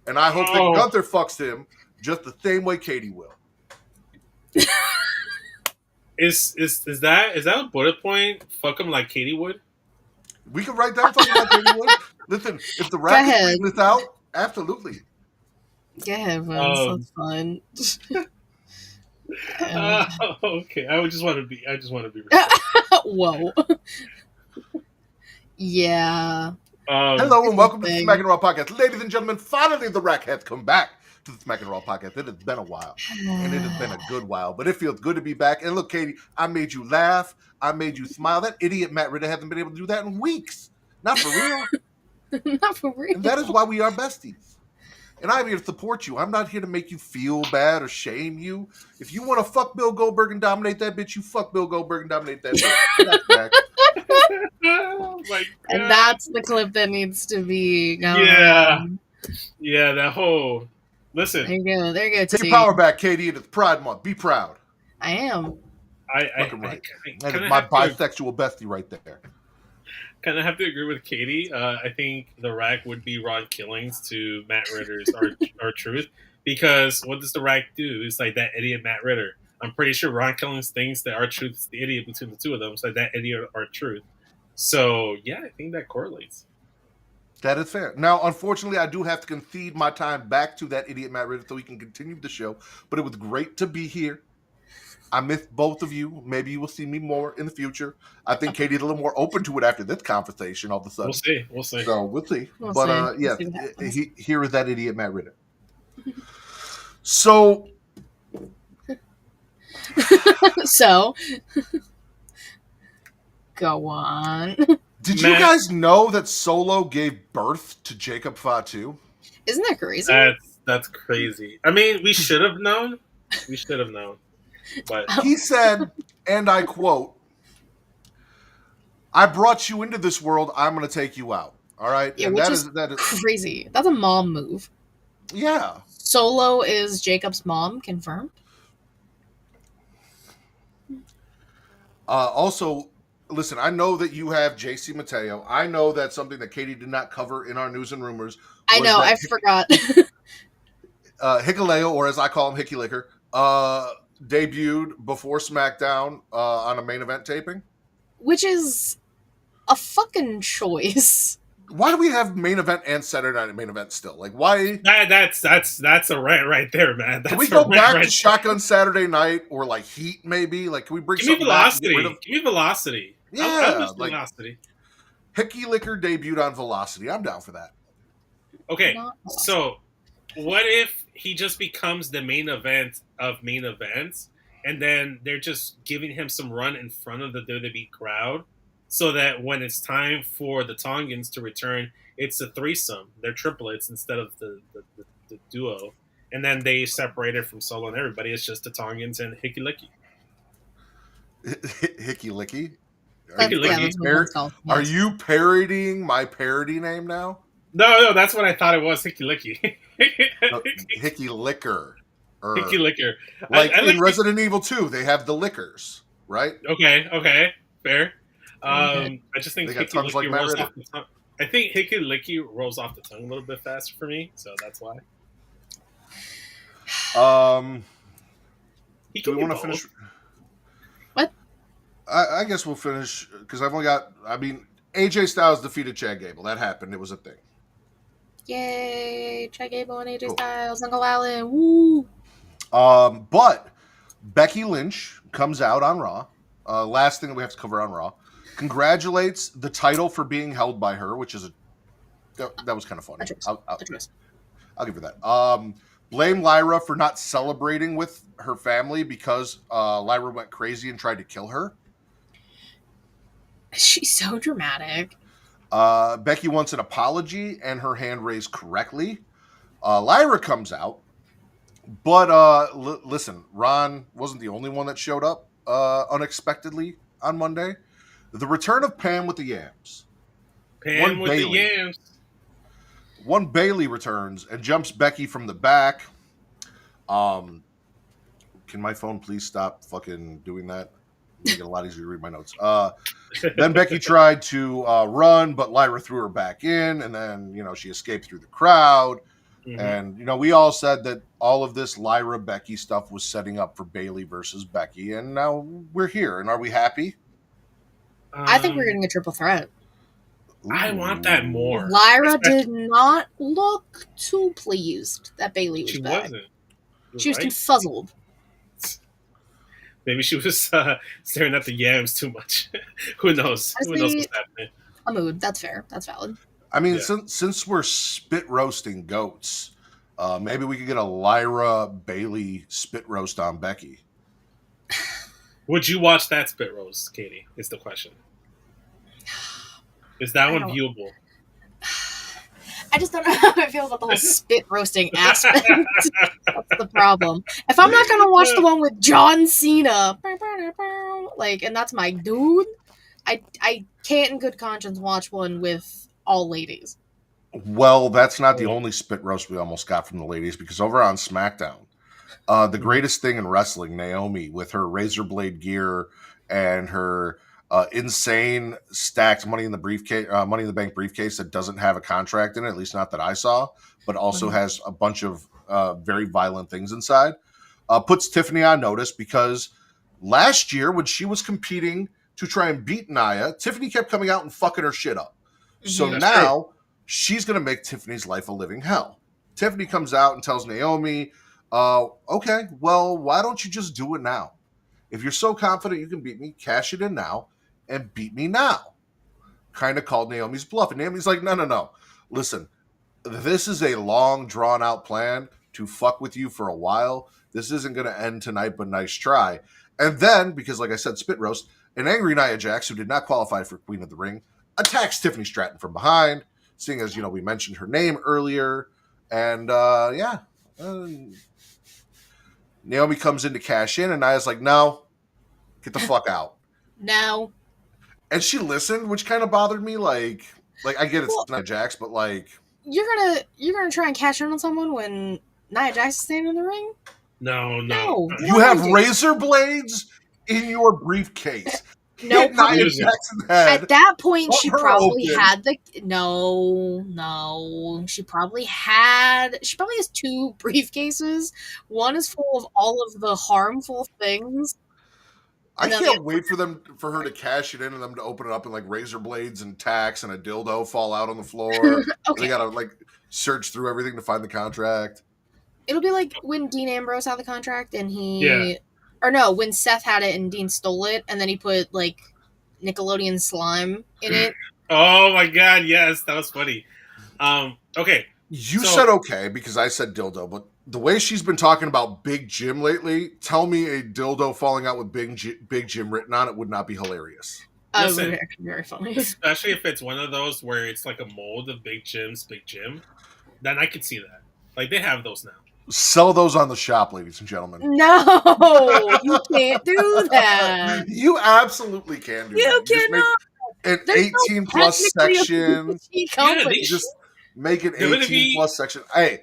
B: And I hope that Gunther fucks him just the same way Katie will.
D: Is that a bullet point? Fuck him like Katie would?
B: We can write down something like Katie would. Listen, if the Rack is putting this out, absolutely.
C: Go ahead, Vince. That's fun.
D: Okay. I just want to be.
C: Whoa. Yeah.
B: Hello and welcome to the Smackin' Raw podcast, ladies and gentlemen. Finally, the Rack has come back to the Smackin' Raw podcast. It has been a while, and it has been a good while, but it feels good to be back. And look, Katie, I made you laugh. I made you smile. That idiot Matt Ritter hasn't been able to do that in weeks. Not for real.
C: Not for real.
B: And that is why we are besties. And I'm here to support you. I'm not here to make you feel bad or shame you. If you want to fuck Bill Goldberg and dominate that bitch, you fuck Bill Goldberg and dominate that bitch. That's back.
D: Oh my God.
C: And that's the clip that needs to be going.
D: Yeah, that whole... Listen.
C: There you go.
B: Take your power back, Katie. It's Pride Month. Be proud.
C: I am.
B: That is my bisexual bestie right there.
D: kind of have to agree with Katie. I think the Rack would be Ron Killings to Matt Ritter's our Truth, because what does the Rack do? It's like that idiot Matt Ritter. I'm pretty sure Ron Killings thinks that our Truth is the idiot between the two of them. It's like that idiot our Truth. So yeah, I think that correlates.
B: That is fair. Now, unfortunately, I do have to concede my time back to that idiot Matt Ritter so we can continue the show. But it was great to be here. I miss both of you. Maybe you will see me more in the future. I think Katie's a little more open to it after this conversation all of a sudden.
D: We'll see.
B: So we'll see. Here is that idiot Matt Ritter. So.
C: Go on.
B: Did you guys know that Solo gave birth to Jacob Fatu?
C: Isn't that crazy?
D: That's crazy. I mean, we should have known. But
B: he said, and I quote, "I brought you into this world. I'm going to take you out." All right,
C: yeah,
B: and
C: that is crazy. That's a mom move.
B: Yeah.
C: Solo is Jacob's mom, confirmed.
B: Also, listen, I know that you have JC Mateo. I know that's something that Katie did not cover in our news and rumors.
C: I know, I forgot.
B: Hikuleo, or as I call him, Hickey Licker, debuted before SmackDown on a main event taping.
C: Which is a fucking choice.
B: Why do we have main event and Saturday night main event still? Like, why?
D: That's a rant right there, man. Can
B: we go back to Shotgun Saturday Night or like Heat maybe? Like, can we bring something
D: Velocity?
B: back?
D: Give me Velocity.
B: Yeah,
D: like Velocity.
B: Hickey Licker debuted on Velocity. I'm down for that.
D: Okay, so what if he just becomes the main event of main events, and then they're just giving him some run in front of the WWE crowd, so that when it's time for the Tongans to return, it's a threesome. They're triplets instead of the duo. And then they separated from Solo and everybody. It's just the Tongans and Hickey Licky.
B: Hickey Licky?
C: Yeah,
B: are you parodying my parody name now?
D: No, that's what I thought it was, Hickey Licky.
B: No, Hickey Licker.
D: Hickey Licker.
B: Like in Resident Evil 2, they have the lickers, right?
D: Okay, fair. I just think Hickey Licky
B: like
D: rolls off the tongue. I think Hickey Licky rolls off the tongue a little bit faster for me, so that's why.
B: Do we want to finish?
C: What?
B: I guess we'll finish because I've only got. I mean, AJ Styles defeated Chad Gable. That happened. It was a thing.
C: Yay! Chad Gable and AJ Styles, Uncle Allen. Woo!
B: But Becky Lynch comes out on Raw. Last thing that we have to cover on Raw. Congratulates the title for being held by her, which is that was kind of funny. I'll give her that. Blame Lyra for not celebrating with her family because Lyra went crazy and tried to kill her.
C: She's so dramatic.
B: Becky wants an apology and her hand raised correctly. Lyra comes out, but listen, Ron wasn't the only one that showed up unexpectedly on Monday. The return of Pam with the Yams.
D: Pam with the Yams.
B: One Bayley returns and jumps Becky from the back. Can my phone please stop fucking doing that? Make it a lot easier to read my notes. Then Becky tried to run, but Lyra threw her back in, and then she escaped through the crowd. Mm-hmm. And we all said that all of this Lyra Becky stuff was setting up for Bayley versus Becky, and now we're here. And are we happy?
C: I think we're getting a triple threat.
D: I want that more.
C: Lyra did not look too pleased that Bayley was back.
D: Wasn't.
C: She was confuzzled.
D: Maybe she was staring at the yams too much. Who knows? Who knows what's happening?
C: A mood. That's fair. That's valid.
B: I mean, since we're spit roasting goats, maybe we could get a Lyra Bayley spit roast on Becky.
D: Would you watch that spit roast, Katie? Is the question. Is that one viewable?
C: I just don't know how I feel about the whole spit roasting aspect. That's the problem. If I'm not gonna watch the one with John Cena, and that's my dude, I can't in good conscience watch one with all ladies.
B: Well, that's not the only spit roast we almost got from the ladies, because over on SmackDown, the greatest thing in wrestling, Naomi, with her razor blade gear and her insane stacked Money in the Bank briefcase that doesn't have a contract in it, at least not that I saw, but also has a bunch of very violent things inside. Puts Tiffany on notice because last year when she was competing to try and beat Nia, Tiffany kept coming out and fucking her shit up. So now she's going to make Tiffany's life a living hell. Tiffany comes out and tells Naomi, okay, well, why don't you just do it now? If you're so confident you can beat me, cash it in now and beat me now. Kind of called Naomi's bluff. And Naomi's like, no. Listen, this is a long, drawn-out plan to fuck with you for a while. This isn't going to end tonight, but nice try. And then, because like I said, spit roast, an angry Nia Jax, who did not qualify for Queen of the Ring, attacks Tiffany Stratton from behind, seeing as, we mentioned her name earlier. And, Naomi comes in to cash in, and Nia's like, no, get the fuck out.
C: No.
B: And she listened, which kind of bothered me. Like I get it's Nia Jax, but like...
C: You're gonna try and cash in on someone when Nia Jax is standing in the ring?
D: No.
B: You have razor blades in your briefcase.
C: No,
B: Nia Jax in the head.
C: At that point, she probably
B: open.
C: had the... No. She probably has 2 briefcases. One is full of all of the harmful things.
B: I can't wait for her to cash it in and them to open it up and like razor blades and tacks and a dildo fall out on the floor. Okay. They gotta like search through everything to find the contract.
C: It'll be like when Dean Ambrose had the contract and when Seth had it and Dean stole it and then he put like Nickelodeon slime in it.
D: Oh my god, yes, that was funny. Okay.
B: You said okay because I said dildo, but the way she's been talking about Big Jim lately, tell me a dildo falling out with Big Jim written on it would not be hilarious.
C: It would be actually very funny.
D: Especially if it's one of those where it's like a mold of Big Jim, then I could see that. Like, they have those now.
B: Sell those on the shop, ladies and gentlemen.
C: No, you can't do that.
B: You absolutely can do that.
C: You cannot.
B: An 18 plus section. Just make an 18 plus section. Hey,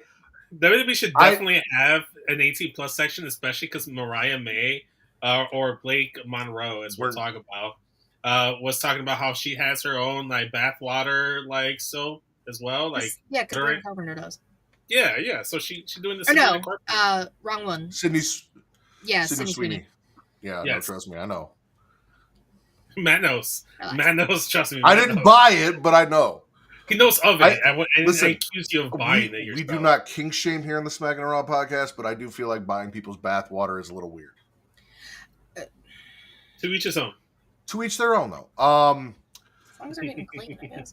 D: WWE should definitely have an 18 plus section, especially because Mariah May or Blake Monroe, as we're talking about, was talking about how she has her own like bathwater like soap as well. Like
C: because Sabrina Carpenter does.
D: Yeah. So she's doing this.
C: Wrong one.
B: Sydney
C: Sweeney.
B: Yeah, no, trust me, I know.
D: Matt knows. Trust me.
B: I didn't buy it, but I know.
D: He knows of it, and I accuse you of buying it yourself.
B: We do not kink shame here on the Smackin' and Raw podcast, but I do feel like buying people's bathwater is a little weird.
D: To each his own.
B: To each their own, though.
C: As long as they're getting clean, I guess.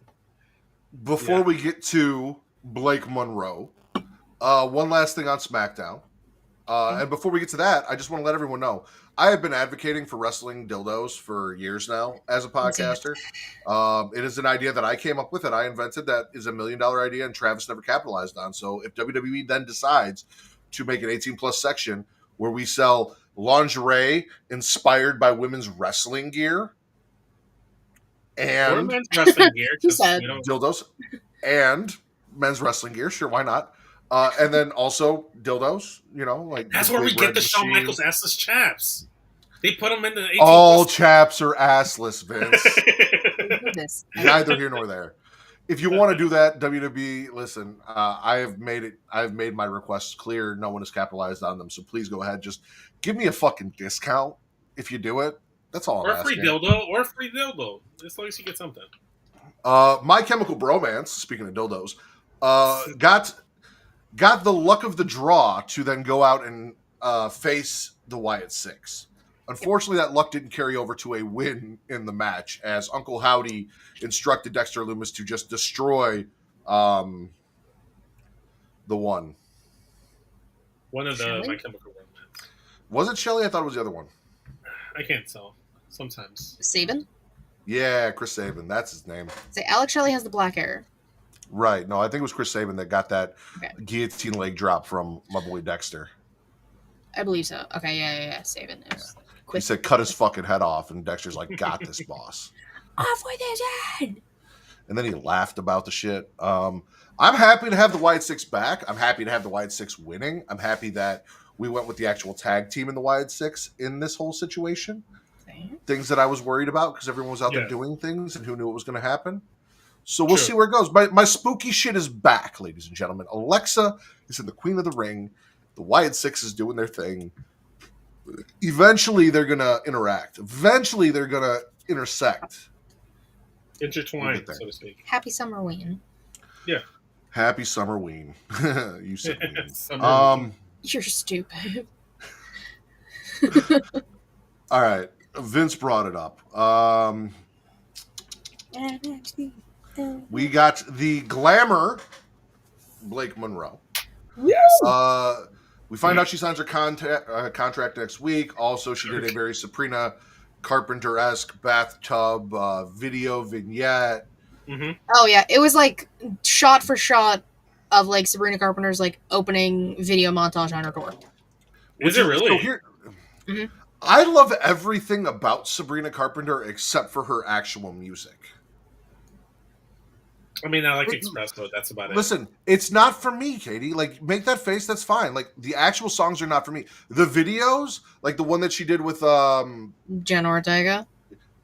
B: Before we get to Blake Monroe, one last thing on SmackDown. And before we get to that, I just want to let everyone know, I have been advocating for wrestling dildos for years now as a podcaster. It is an idea that I came up with, that I invented, that is $1 million idea, and Travis never capitalized on. So if WWE then decides to make an 18-plus section where we sell lingerie inspired by women's wrestling gear and
D: men's wrestling gear,
B: dildos and men's wrestling gear, sure, why not? And then also dildos, like
D: that's where we get the Shawn Michaels assless chaps. They put them in the 18
B: all chaps are assless, Vince. Neither here nor there. If you want to do that, WWE, listen, I've made my requests clear. No one has capitalized on them, so please go ahead. Just give me a fucking discount if you do it. That's all I'm asking.
D: Or a free dildo, as long as you get something.
B: My Chemical Bromance, speaking of dildos, got the luck of the draw to then go out and face the Wyatt Six. Unfortunately, that luck didn't carry over to a win in the match, as Uncle Howdy instructed Dexter Lumis to just destroy the one.
D: One of the My Chemical Romance.
B: Was it Shelley? I thought it was the other one.
D: I can't tell. Sometimes.
C: Sabin?
B: Yeah, Chris Sabin. That's his name.
C: Say Alex Shelley has the black hair.
B: Right. No, I think it was Chris Sabin that got that guillotine leg drop from my boy Dexter.
C: I believe so. Okay, yeah. Sabin.
B: He said, cut his fucking head off, and Dexter's like, got this, boss.
C: Off with his head!
B: And then he laughed about the shit. I'm happy to have the Wyatt Six back. I'm happy to have the Wyatt Six winning. I'm happy that we went with the actual tag team in the Wyatt Six in this whole situation. things that I was worried about because everyone was out there doing things and who knew what was going to happen. So we'll see where it goes. My spooky shit is back, ladies and gentlemen. Alexa is in the Queen of the Ring. The Wyatt Six is doing their thing. Eventually, they're going to interact. Eventually, they're going to intersect.
D: Intertwined, so to speak.
C: Happy Summerween.
D: Yeah.
B: Happy Summerween. You said ween.
C: You're stupid.
B: All right. Vince brought it up. We got the glamour Blake Monroe. We find out she signs her contract next week. Also, she did a very Sabrina Carpenter-esque bathtub video vignette.
D: Mm-hmm.
C: Oh yeah, it was like shot for shot of like Sabrina Carpenter's like opening video montage on her tour.
D: Is it really?
C: Mm-hmm.
B: I love everything about Sabrina Carpenter except for her actual music.
D: I mean, I like Espresso. That's about it.
B: Listen, it's not for me, Katie. Like, make that face. That's fine. Like, the actual songs are not for me. The videos, like the one that she did with
C: Jenna Ortega,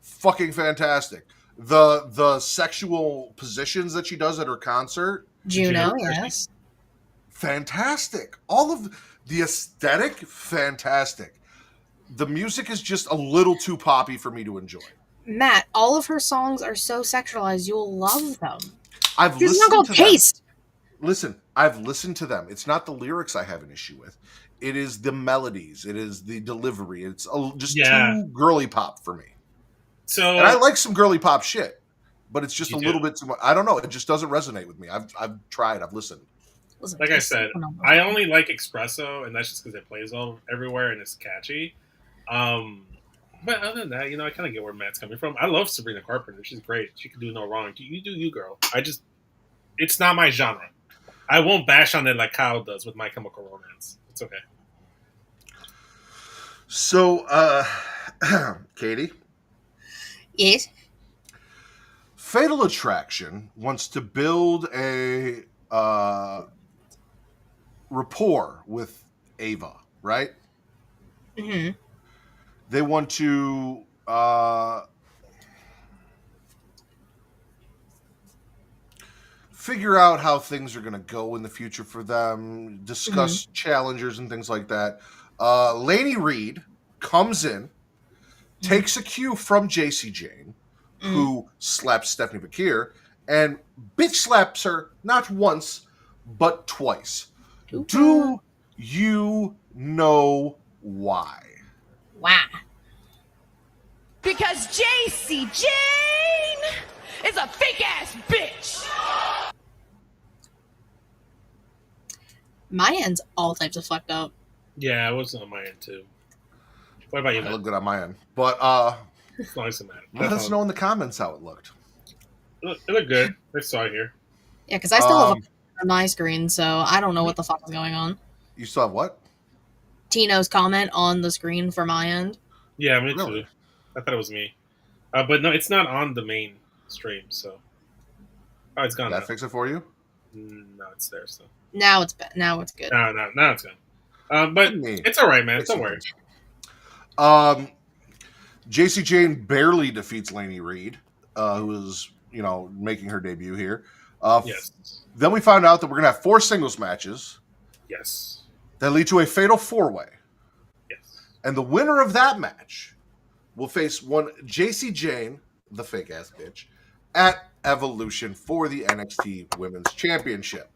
B: fucking fantastic. The sexual positions that she does at her concert,
C: Juno, yes,
B: fantastic. All of the aesthetic, fantastic. The music is just a little too poppy for me to enjoy.
C: Matt, all of her songs are so sexualized. You'll love them.
B: I've listened to them. Listen, I've listened to them. It's not the lyrics I have an issue with. It is the melodies. It is the delivery. It's just too girly pop for me.
D: So,
B: and I like some girly pop shit, but it's just a little bit too much. I don't know. It just doesn't resonate with me. I've tried. I've listened.
D: Like I said, I only like Espresso, and that's just because it plays everywhere and it's catchy. But other than that, I kind of get where Matt's coming from. I love Sabrina Carpenter. She's great. She can do no wrong. You do you, girl. It's not my genre. I won't bash on it like Kyle does with My Chemical Romance. It's okay.
B: So, Katie?
C: Yes?
B: Fatal Attraction wants to build a rapport with Ava, right?
C: Mm-hmm.
B: They want to figure out how things are going to go in the future for them, discuss challengers and things like that. Lainey Reed comes in, takes a cue from JC Jane, who slaps Stephanie Bakir, and bitch slaps her not once, but twice. Do you know why?
C: Why?
E: Because JC Jane is a fake ass bitch.
C: My end's all types of fucked up.
D: Yeah, it was on my end too. What about you, Matt?
B: It looked good on my end, but
D: it's nice and Matt.
B: Let us know in the comments how it looked.
D: It looked good. I saw it here.
C: Yeah, because I still have on my screen, so I don't know what the fuck is going on.
B: You still have what?
C: Tino's comment on the screen for my end.
D: Yeah, me too. I thought it was me. But no, it's not on the main stream, so. Oh, it's gone.
B: Did that fix it for you?
D: No, it's there still.
C: Now it's now it's good.
D: No, it's gone. But it's all right, man. Don't worry.
B: JC Jane barely defeats Lainey Reed, who is, making her debut here.
D: Yes.
B: Then we found out that we're going to have 4 singles matches.
D: Yes.
B: That lead to a fatal 4-way.
D: Yes.
B: And the winner of that match will face one JC Jane, the fake ass bitch, at Evolution for the NXT Women's Championship.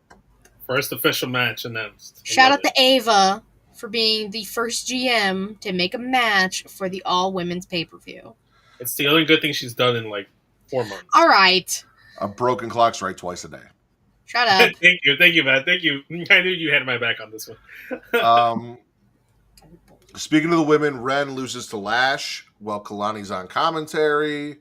D: First official match announced.
C: Shout out to Ava for being the first GM to make a match for the all women's pay-per-view.
D: It's the only good thing she's done in like 4 months.
C: All right.
B: A broken clock's right twice a day.
C: Shut up.
D: Thank you, Matt. Thank you. I knew you had my back on this one.
B: Speaking of the women, Ren loses to Lash while Kalani's on commentary.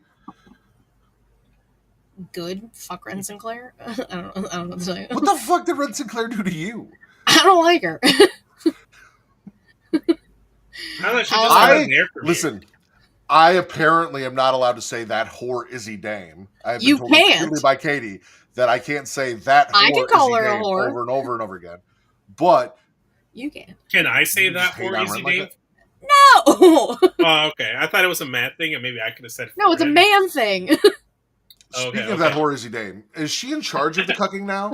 C: Good. Fuck Ren Sinclair. I don't know what to say.
B: What the fuck did Ren Sinclair do to you?
C: I don't like her.
B: Listen, I apparently am not allowed to say that whore Izzy Dame. I have been told repeatedly by Katie that I can't say that whore
C: I can call
B: Izzy
C: her a
B: Dame
C: whore
B: over and over and over again. But
C: you can.
D: Can I say that whore Izzy Dame?
C: No!
D: Oh, okay. I thought it was a Matt thing, and maybe I could have said it.
C: No, it's a man thing.
B: Speaking of that Horsey Dame, is she in charge of the cucking now?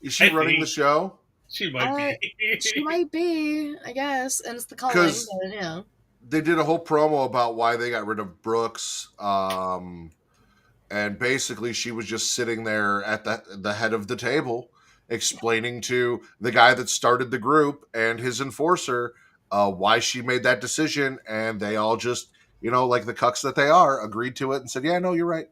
B: Is she running the show?
D: She might be.
C: She might be, I guess. And it's the culling, but yeah.
B: They did a whole promo about why they got rid of Brooks. And basically she was just sitting there at the head of the table explaining to the guy that started the group and his enforcer why she made that decision. And they all just, like the cucks that they are, agreed to it and said, yeah, no, you're right.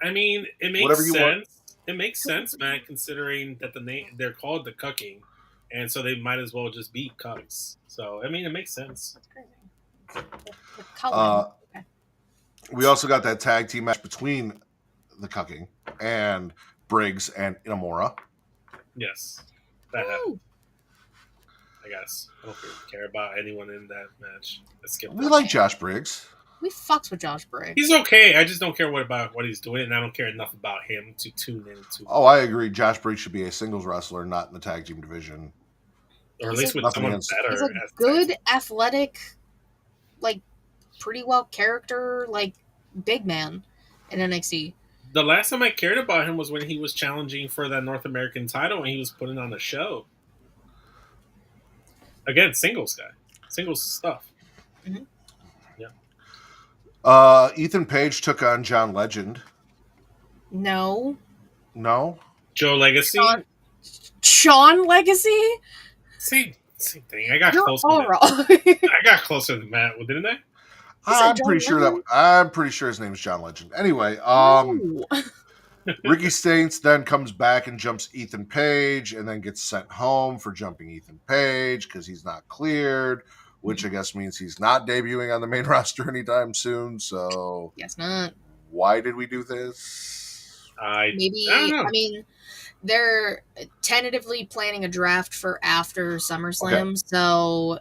D: I mean, it makes sense. It makes sense, man, considering that they're called the cucking, and so they might as well just be cucks. So, I mean, it makes sense.
C: That's crazy.
B: We also got that tag team match between the cucking and Briggs and Inamura.
D: Yes, that happened. I guess I don't care about anyone in that match.
B: We like Josh Briggs.
C: We fucks with Josh Briggs.
D: He's okay. I just don't care about what he's doing, and I don't care enough about him to tune into.
B: Oh, I agree. Josh Briggs should be a singles wrestler, not in the tag team division.
D: Or at least with someone better.
C: He's a good, athletic, pretty well character, big man in NXT.
D: The last time I cared about him was when he was challenging for that North American title and he was putting on a show. Again, singles guy. Singles stuff.
C: Mm-hmm.
D: Yeah.
B: Ethan Page took on John Legend.
C: No.
D: Joe Legacy?
C: Sean Legacy?
D: Same thing. I got closer. I got closer than Matt, didn't I?
B: I'm pretty sure his name is John Legend. Anyway, Ricky Stanks then comes back and jumps Ethan Page and then gets sent home for jumping Ethan Page because he's not cleared, which I guess means he's not debuting on the main roster anytime soon. So,
C: guess not.
B: Why did we do this?
D: I don't know.
C: I mean, they're tentatively planning a draft for after SummerSlam, so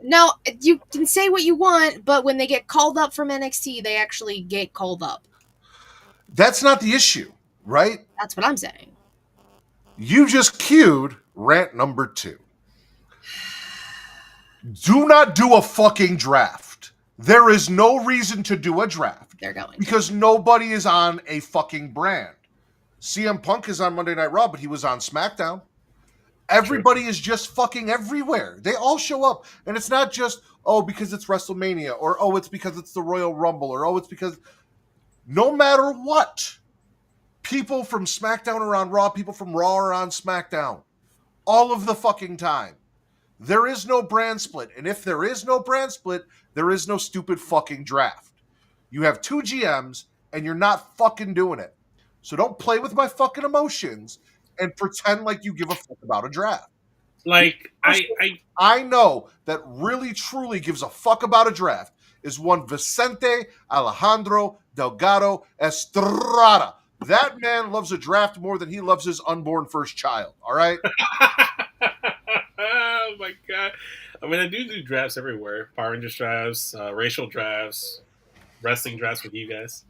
C: now you can say what you want, but when they get called up from NXT, they actually get called up.
B: That's not the issue, right?
C: That's what I'm saying.
B: You just cued rant number 2. Do not do a fucking draft. There is no reason to do a draft.
C: They're going
B: because nobody is on a fucking brand. CM Punk is on Monday Night Raw, but he was on SmackDown. Everybody is just fucking everywhere. They all show up. And it's not just, because it's WrestleMania, or it's because it's the Royal Rumble, or it's because... No matter what, people from SmackDown are on Raw, people from Raw are on SmackDown. All of the fucking time. There is no brand split. And if there is no brand split, there is no stupid fucking draft. You have 2 GMs, and you're not fucking doing it. So don't play with my fucking emotions and pretend like you give a fuck about a draft. I know that really, truly gives a fuck about a draft is one Vicente Alejandro Delgado Estrada. That man loves a draft more than he loves his unborn first child. All right?
D: Oh, my God. I mean, I do drafts everywhere. Power Rangers drafts, racial drafts, wrestling drafts with you guys.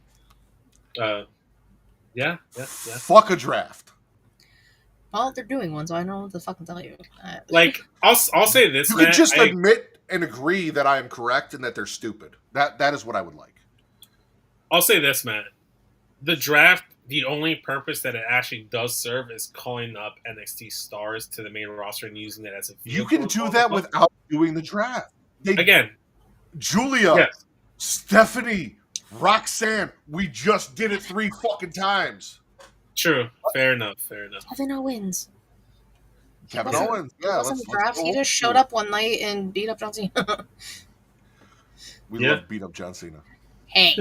D: Yeah.
B: Fuck a draft.
C: Well, they're doing one, so I don't know what the fuck to tell you.
D: I'll say this,
B: You can just admit and agree that I am correct and that they're stupid. That is what I would like.
D: I'll say this, Matt. The draft, the only purpose that it actually does serve is calling up NXT stars to the main roster and using it as a vehicle.
B: You can do that without doing the draft. Julia,
D: yes.
B: Stephanie, Roxanne, we just did it 3 fucking times.
D: True. Fair enough.
C: Kevin Owens.
B: Kevin Owens, yeah.
C: He just showed up one night and beat up John Cena.
B: We love beat up John Cena.
C: Hey.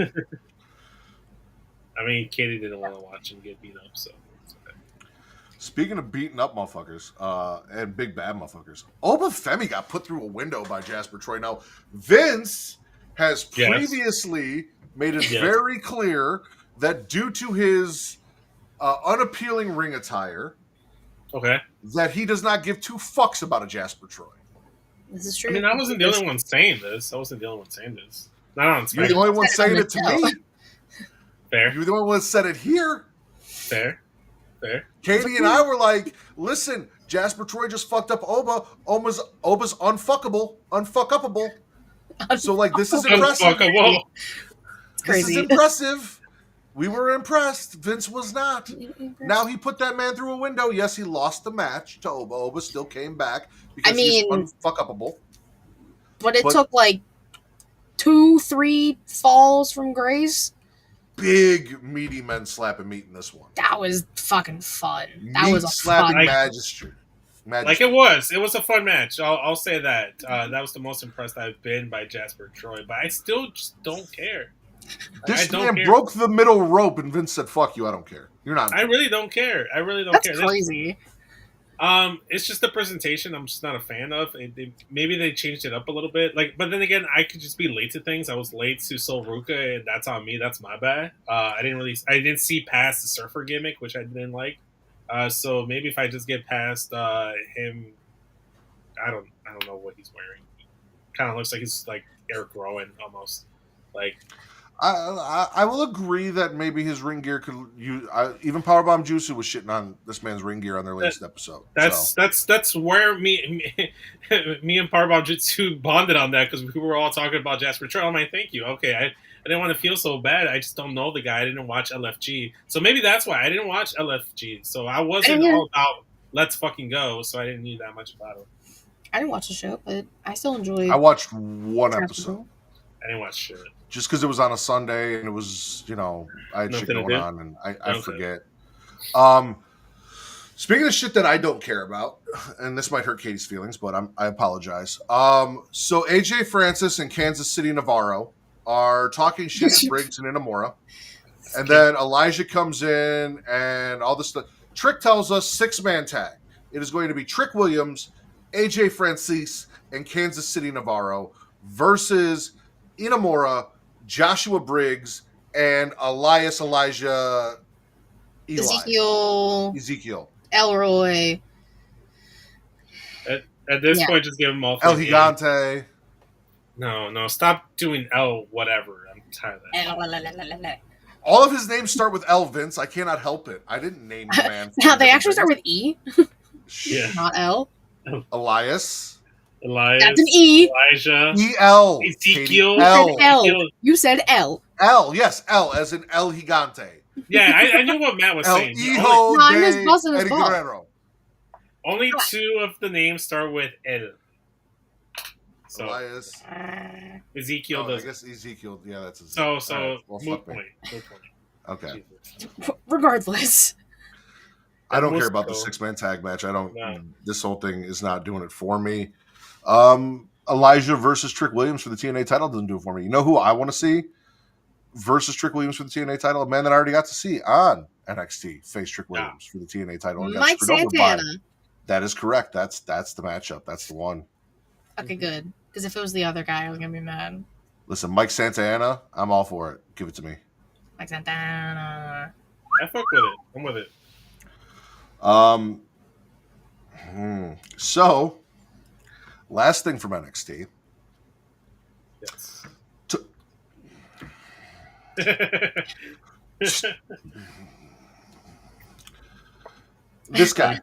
D: I mean, Katie didn't want to watch him get beat up, so it's okay.
B: Speaking of beating up motherfuckers and big bad motherfuckers, Oba Femi got put through a window by Jasper Troy. Now, Vince has previously made it very clear that due to his unappealing ring attire, that he does not give 2 fucks about a Jasper Troy.
C: This is true.
D: I mean, I wasn't the only one saying this. Not on
B: You're the only one saying it to me.
D: Fair.
B: You're the only one that said it here.
D: Fair. Fair.
B: Katie and I were like, listen, Jasper Troy just fucked up Oba. Oba's unfuckable. So, like, this is impressive.
D: Unfuckable.
C: It's crazy.
B: This is impressive. We were impressed. Vince was not. Now he put that man through a window. Yes, he lost the match to Oba. Oba still came back because he's unfuckable.
C: But it took like 2-3 falls from grace.
B: Big meaty men slapping meat in this one.
C: That was fucking fun. That was a
B: slapping
C: fun
B: magistry.
D: Like it was a fun match. I'll say that. That was the most impressed I've been by Jasper Troy, but I still just don't care.
B: This man broke the middle rope, and Vince said, "Fuck you, I don't care. You're not."
D: I really don't care. I really don't care.
C: That's crazy.
D: It's just the presentation I'm just not a fan of. Maybe they changed it up a little bit. But then again, I could just be late to things. I was late to Sol Ruka, and that's on me. That's my bad. I didn't see past the surfer gimmick, which I didn't like. So maybe if I just get past him, I don't know what he's wearing. Kind of looks like he's like Eric Rowan almost. Like
B: I will agree that maybe his ring gear could use. Even Powerbomb Juicy was shitting on this man's ring gear on their latest episode.
D: That's where me and Powerbomb Jutsu bonded on that, because we were all talking about Jasper Troy. I'm like, thank you. Okay, I didn't want to feel so bad. I just don't know the guy. I didn't watch LFG, so maybe that's why I didn't watch LFG. So I wasn't all about let's fucking go. So I didn't need that much about it.
C: I didn't watch the show, but I still enjoyed.
B: I watched one episode.
D: I didn't watch shit.
B: Just because it was on a Sunday and it was, I had shit going on and I forget. Speaking of shit that I don't care about, and this might hurt Katie's feelings, but I apologize. So AJ Francis and Kansas City Navarro are talking shit to Briggs and Inamura. And then Elijah comes in and all this stuff. Trick tells us 6-man tag. It is going to be Trick Williams, AJ Francis, and Kansas City Navarro versus Inamura, Joshua Briggs, and Elijah Ezekiel,
C: Elroy.
D: At this point, just give them all.
B: El Gigante.
D: No, stop doing El whatever. I'm tired of that.
B: All of his names start with L, Vince. I cannot help it. I didn't name the man.
C: Now they actually start with E.
D: Yeah.
C: Not L.
B: Elias.
C: That's an E.
D: Elijah.
B: E-L.
D: Ezekiel.
C: L. You said L.
B: L, yes, L, as in El Gigante.
D: Yeah, I knew what Matt was saying.
C: I'm just buzzing his ball.
D: Only 2 of the names start with L. So
B: Elias.
D: Ezekiel does.
B: I guess Ezekiel, yeah, that's Ezekiel.
D: So moot point.
B: Okay.
C: Regardless.
B: I don't care about the 6-man tag match. This whole thing is not doing it for me. Elijah versus Trick Williams for the TNA title doesn't do it for me. You know who I want to see versus Trick Williams for the TNA title? A man that I already got to see on NXT face Trick Williams for the TNA title. And
C: Mike Santana.
B: That is correct. That's the matchup. That's the one.
C: Okay, good. Because if it was the other guy, I was going to be mad.
B: Listen, Mike Santana, I'm all for it. Give it to me.
C: Mike Santana.
D: I fuck with it. I'm with it.
B: So, last thing from NXT.
D: Yes.
B: This guy.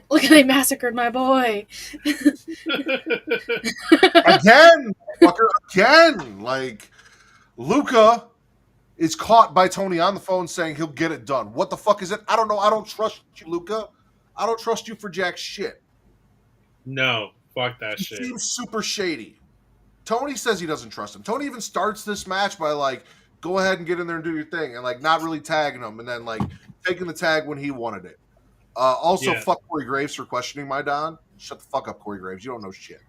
C: Look how they massacred my boy.
B: Again. Like, Luca is caught by Tony on the phone saying he'll get it done. What the fuck is it? I don't know. I don't trust you, Luca. I don't trust you for jack shit.
D: No, fuck that shit.
B: He seems super shady. Tony says he doesn't trust him. Tony even starts this match by, like, go ahead and get in there and do your thing, and, like, not really tagging him, and then, like, taking the tag when he wanted it. Fuck Corey Graves for questioning my Don. Shut the fuck up, Corey Graves. You don't know shit.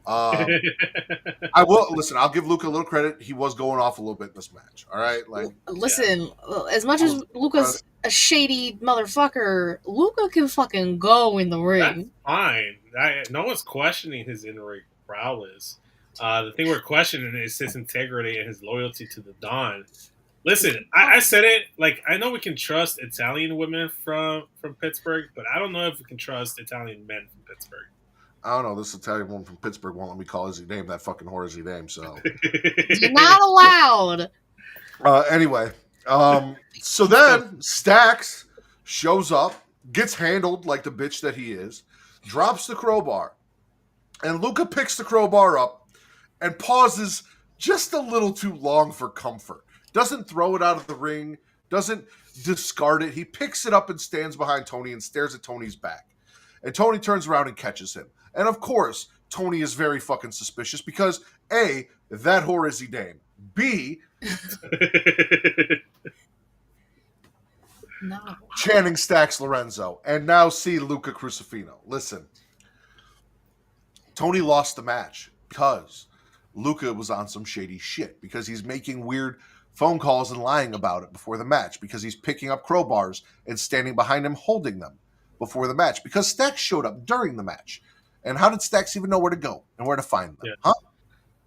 B: I will listen. I'll give Luca a little credit. He was going off a little bit in this match. All right, like
C: listen. As much as Luca's a shady motherfucker, Luca can fucking go in the ring.
D: That's fine. No one's questioning his in-ring prowess. The thing we're questioning is his integrity and his loyalty to the Don. Listen, I said it. Like, I know we can trust Italian women from Pittsburgh, but I don't know if we can trust Italian men from Pittsburgh.
B: I don't know. This Italian woman from Pittsburgh won't let me call his name. That fucking whore is his name. So
C: you're not allowed.
B: Anyway, so then Stacks shows up, gets handled like the bitch that he is, drops the crowbar, and Luca picks the crowbar up and pauses just a little too long for comfort. Doesn't throw it out of the ring, doesn't discard it. He picks it up and stands behind Tony and stares at Tony's back. And Tony turns around and catches him. And of course, Tony is very fucking suspicious because A, that whore is he Dame. B,
C: No.
B: Channing Stacks Lorenzo. And now see Luca Crucifino. Listen, Tony lost the match because Luca was on some shady shit, because he's making weird phone calls and lying about it before the match, because he's picking up crowbars and standing behind him holding them before the match, because Stacks showed up during the match. And how did Stacks even know where to go and where to find them?
D: Yeah.
B: Huh?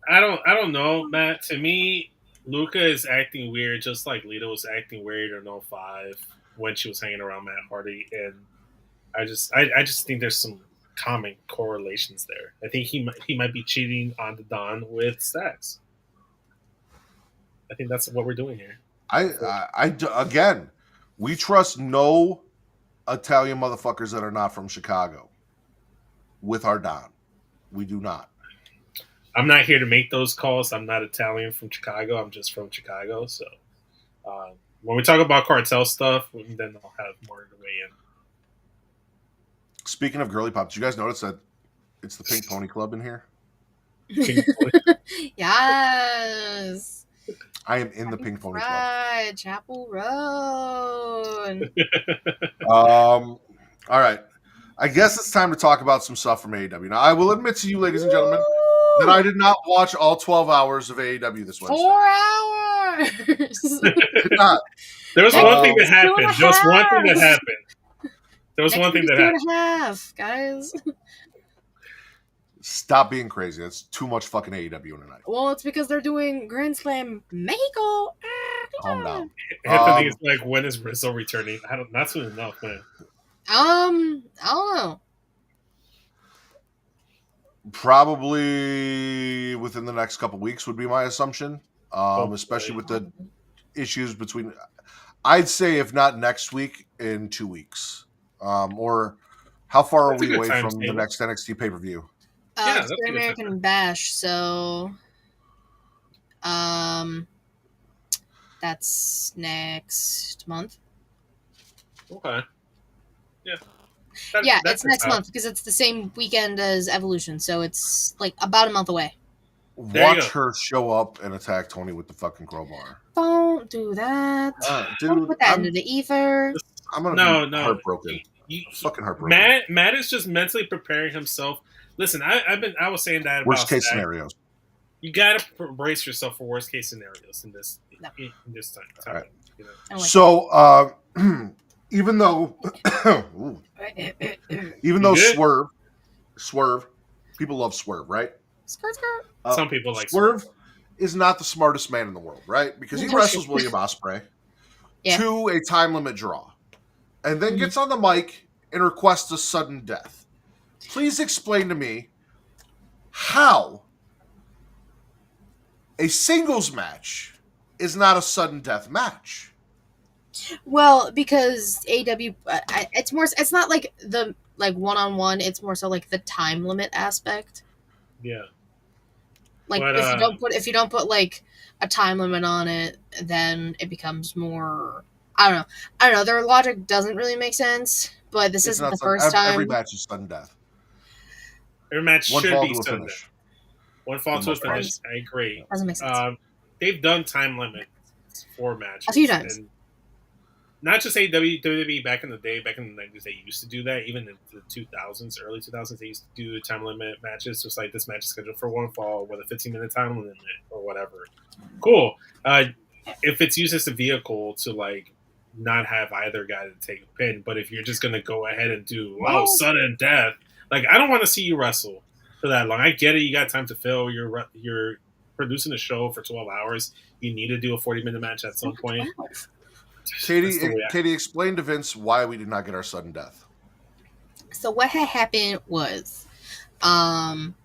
D: I don't know, Matt. To me, Luca is acting weird, just like Lita was acting weird in 05 when she was hanging around Matt Hardy, and I just think there's some common correlations there. I think he might be cheating on the Don with Stacks. I think that's what we're doing here.
B: Again, we trust no Italian motherfuckers that are not from Chicago with our Don. We do not.
D: I'm not here to make those calls. I'm not Italian from Chicago. I'm just from Chicago. So when we talk about cartel stuff, then I'll have more to weigh in.
B: Speaking of girly pop, did you guys notice that it's the Pink Pony Club in here?
C: Yes.
B: I am in the Pink Pony Club.
C: Right, Chapel Road.
B: All right. I guess it's time to talk about some stuff from AEW. Now, I will admit to you, ladies and gentlemen, that I did not watch all 12 hours of AEW this Wednesday.
C: 4 hours.
B: Did not.
D: There was one thing that happened.
C: 2.5.
D: There was one thing that happened. There was one thing that happened.
C: 2.5, guys.
B: Stop being crazy. That's too much fucking AEW in a night.
C: Well, it's because they're doing Grand Slam Mexico.
B: Calm down.
D: Anthony is like, when is Rizzo returning? Not soon enough, man.
C: I don't know.
B: Probably within the next couple weeks would be my assumption. Especially with the issues between, I'd say if not next week, in 2 weeks. Or how far are we away from the next NXT pay-per-view?
C: It's the American Bash, so that's next month.
D: Okay. Yeah.
C: It's next month because it's the same weekend as Evolution, so it's like about a month away.
B: Watch her show up and attack Tony with the fucking crowbar.
C: Don't do that.
B: Dude,
C: don't put that into the ether.
B: I'm gonna be heartbroken. Fucking heartbroken.
D: Matt is just mentally preparing himself. Listen, I was saying that
B: worst case scenarios.
D: You gotta brace yourself for worst case scenarios in this time.
B: All right.
D: You know?
B: So even though Swerve, people love Swerve, right?
C: Skirt.
D: Some people like
B: Swerve is not the smartest man in the world, right? Because he wrestles William Ospreay to a time limit draw, and then gets on the mic and requests a sudden death. Please explain to me how a singles match is not a sudden death match.
C: Well, because AEW, it's not like the one-on-one. It's more so like the time limit aspect.
D: Yeah.
C: Like if you don't put like a time limit on it, then it becomes more. I don't know. Their logic doesn't really make sense. But this isn't the first time.
B: Every match is sudden death.
D: Every match should be sudden death. One fall to a finish. I agree.
C: Doesn't make sense.
D: They've done time limits for matches
C: a few times.
D: And not just WWE back in the day, back in the 90s, they used to do that. Even in the 2000s, early 2000s, they used to do time limit matches. Just like this match is scheduled for one fall with a 15-minute time limit or whatever. Cool. If it's used as a vehicle to like not have either guy to take a pin, but if you're just gonna go ahead and do sudden death, like I don't want to see you wrestle for that long. I get it. You got time to fill. You're producing a show for 12 hours. You need to do a 40-minute match at some point.
B: Katie, explain to Vince why we did not get our sudden death.
C: So what had happened was,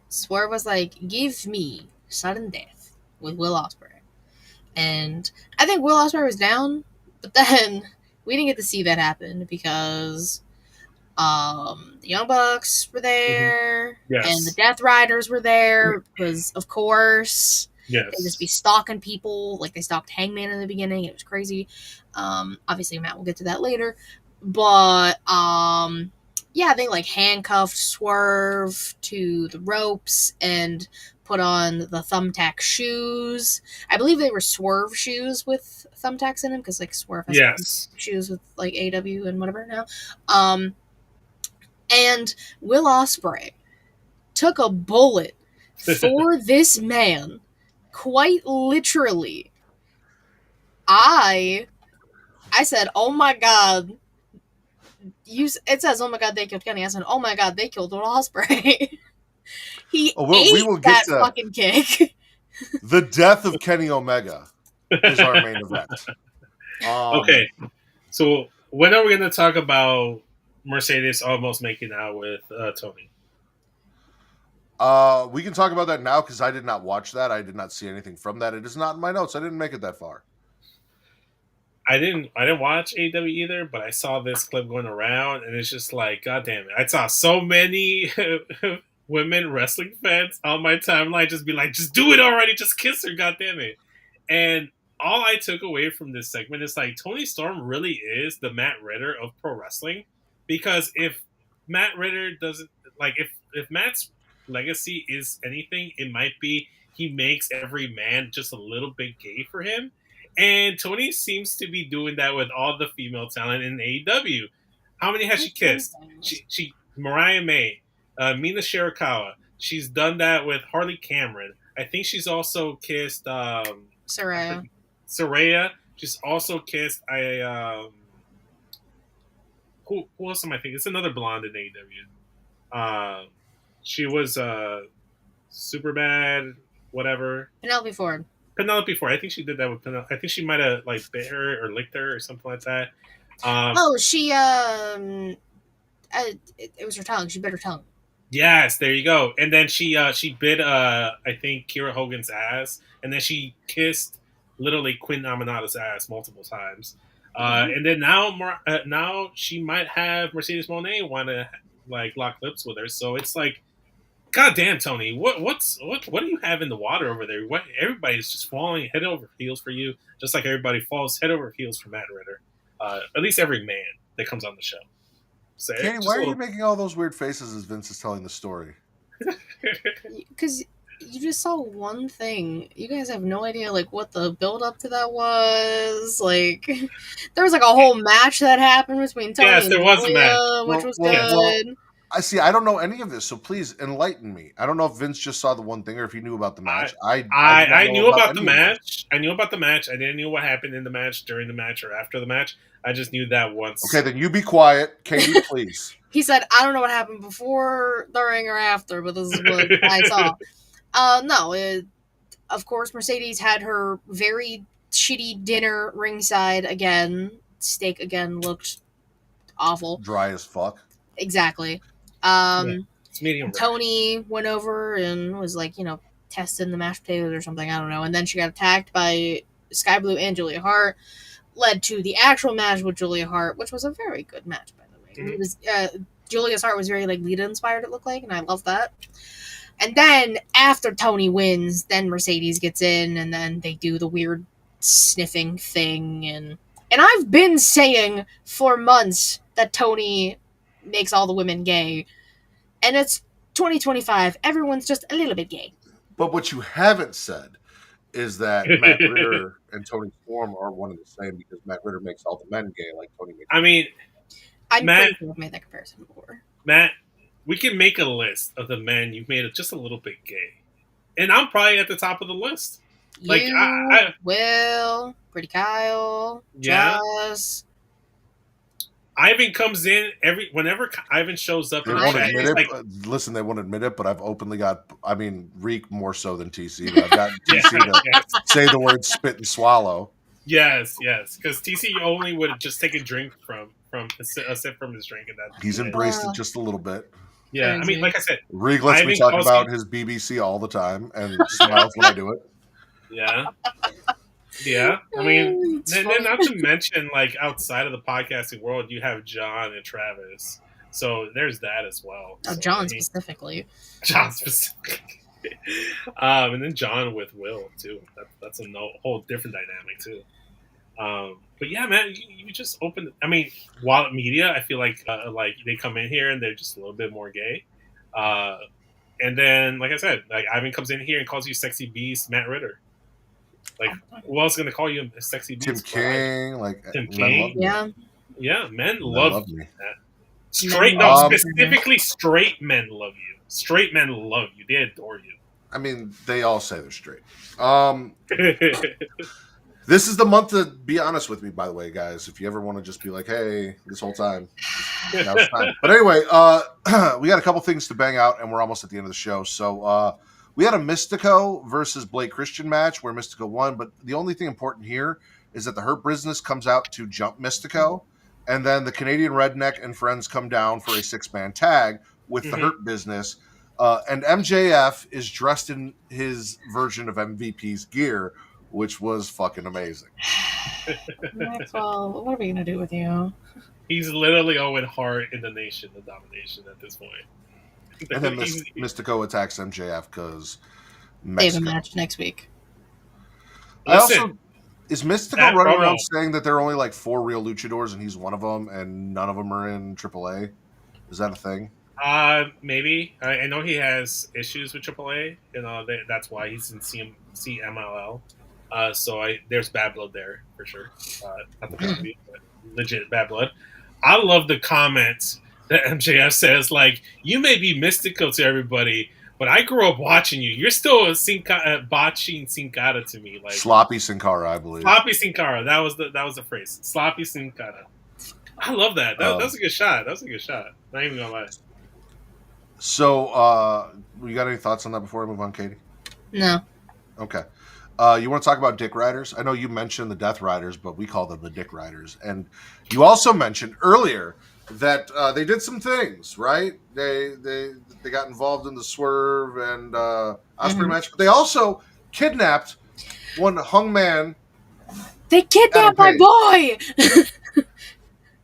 C: Swerve was like, "Give me sudden death with Will Ospreay," and I think Will Ospreay was down, but then we didn't get to see that happen because the Young Bucks were there,
D: Yes.
C: and the Death Riders were there because, of course,
D: Yes.
C: they just be stalking people. Like, they stalked Hangman in the beginning. It was crazy. Obviously, Matt will get to that later. But, yeah, they, like, handcuffed Swerve to the ropes and put on the thumbtack shoes. I believe they were Swerve shoes with thumbtacks in them, because, like, Swerve has shoes with, like, AEW and whatever now. And Will Ospreay took a bullet for this man. Quite literally. I said, oh my god. It says, oh my god, they killed Kenny. I said, oh my god, they killed Will Ospreay. We will get that fucking kick.
B: The death of Kenny Omega is our main event.
D: Okay. So when are we going to talk about Mercedes almost making out with Tony?
B: We can talk about that now because I did not watch that. I did not see anything from that. It is not in my notes. I didn't make it that far.
D: I didn't watch AEW either, but I saw this clip going around, and it's just like, god damn it! I saw so many women wrestling fans on my timeline just be like, just do it already, just kiss her, god damn it! And all I took away from this segment is like, Tony Storm really is the Matt Riddler of pro wrestling, because if Matt Riddler doesn't like, if Matt's legacy is anything, it might be he makes every man just a little bit gay for him. And Tony seems to be doing that with all the female talent in AEW. How many has she kissed? She Mariah May, Mina Shirakawa. She's done that with Harley Cameron. I think she's also kissed
C: Saraya.
D: She's also kissed who else am I thinking? It's another blonde in AEW. She was super bad, whatever.
C: Penelope Ford.
D: I think she did that with Penelope. I think she might have like bit her or licked her or something like that.
C: She it was her tongue. She bit her tongue.
D: Yes, there you go. And then she bit I think Kira Hogan's ass, and then she kissed literally Quinn Amanata's ass multiple times. And then now she might have Mercedes Moné want to like lock lips with her. So it's like, god damn, Tony, what do you have in the water over there? Everybody's just falling head over heels for you, just like everybody falls head over heels for Matt Riddler. At least every man that comes on the show. So
B: Kenny, why are you making all those weird faces as Vince is telling the story?
C: Because you just saw one thing. You guys have no idea like what the build up to that was. Like, there was like a whole match that happened between Tony and
D: there was a match,
C: which was good.
B: I don't know any of this, so please enlighten me. I don't know if Vince just saw the one thing or if he knew about the match.
D: I knew about the match. I knew about the match. I didn't know what happened in the match, during the match, or after the match. I just knew that once.
B: Okay, then you be quiet. Katie, please.
C: He said, I don't know what happened before, during, or after, but this is what I saw. Of course, Mercedes had her very shitty dinner ringside again. Steak again looked awful.
B: Dry as fuck.
C: Exactly.
D: It's medium rare.
C: Tony went over and was like, testing the mashed potatoes or something. I don't know. And then she got attacked by Sky Blue and Julia Hart. Led to the actual match with Julia Hart, which was a very good match, by the way. Mm-hmm. It was Julia's Hart was very like Lita inspired, it looked like, and I love that. And then after Tony wins, then Mercedes gets in, and then they do the weird sniffing thing, and I've been saying for months that Tony makes all the women gay, and it's 2025. Everyone's just a little bit gay.
B: But what you haven't said is that Matt Riddler and Tony Storm are one and the same, because Matt Riddler makes all the men gay like Tony makes.
D: I mean,
C: I'm pretty sure I've made that comparison before.
D: Matt, we can make a list of the men you've made it just a little bit gay, and I'm probably at the top of the list. Like
C: Will, Pretty Kyle, Jess.
D: Ivan comes in whenever Ivan shows up.
B: They won't admit it. Listen, they won't admit it, but I've openly got. I mean, Reek more so than TC. But I've got TC to say the word spit and swallow.
D: Yes, because TC only would just take a drink from a sip from his drink, and that
B: he's embraced it just a little bit.
D: Yeah, I mean, like I said,
B: Reek lets me talk about his BBC all the time and smiles when I do it.
D: Yeah. Yeah, I mean, then not to mention, like, outside of the podcasting world, you have John and Travis. So there's that as well.
C: Oh,
D: So,
C: John specifically.
D: John specifically. And then John with Will too. That's a whole different dynamic too. But yeah, man, you just open. I mean, Wallet Media, I feel like they come in here and they're just a little bit more gay. And then, like I said, like Ivan comes in here and calls you sexy beast, Matt Ritter. Like, who else is gonna call you a sexy beast?
B: Tim King, like
D: Tim King.
C: Yeah,
D: men love
B: me.
D: that. Straight, specifically straight men love you. Straight men love you. They adore you.
B: I mean, they all say they're straight. This is the month to be honest with me, by the way, guys. If you ever want to just be like, hey, this whole time, that was time. But anyway, we got a couple things to bang out, and we're almost at the end of the show. So we had a Mystico versus Blake Christian match where Mystico won, but the only thing important here is that the Hurt Business comes out to jump Mystico, and then the Canadian Redneck and friends come down for a 6-man tag with the Hurt Business. And MJF is dressed in his version of MVP's gear, which was fucking amazing.
C: Maxwell, what are we going to do with you?
D: He's literally Owen Hart in the Nation of Domination at this point.
B: And then Mystico attacks MJF because
C: they have a match next week.
B: Is Mystico running around saying that there are only like 4 real luchadors and he's one of them and none of them are in AAA? Is that a thing?
D: Maybe. I know he has issues with AAA. You know, that's why he's in CMLL. So there's bad blood there for sure. Not the movie, but legit bad blood. I love the comments that MJF says, like, you may be Mystico to everybody, but I grew up watching you. You're still botching Sin Cara to me, like
B: sloppy Sin Cara, I believe.
D: Sloppy Sin Cara. That was the phrase. Sloppy Sin Cara. I love that. That was a good shot. That was a good shot. Not even gonna lie.
B: So, you got any thoughts on that before I move on, Katie?
C: No.
B: Okay. You want to talk about Dick Riders? I know you mentioned the Death Riders, but we call them the Dick Riders. And you also mentioned earlier that they did some things, right? They got involved in the Swerve and Ospreay match. But they also kidnapped one Hangman.
C: They kidnapped my boy!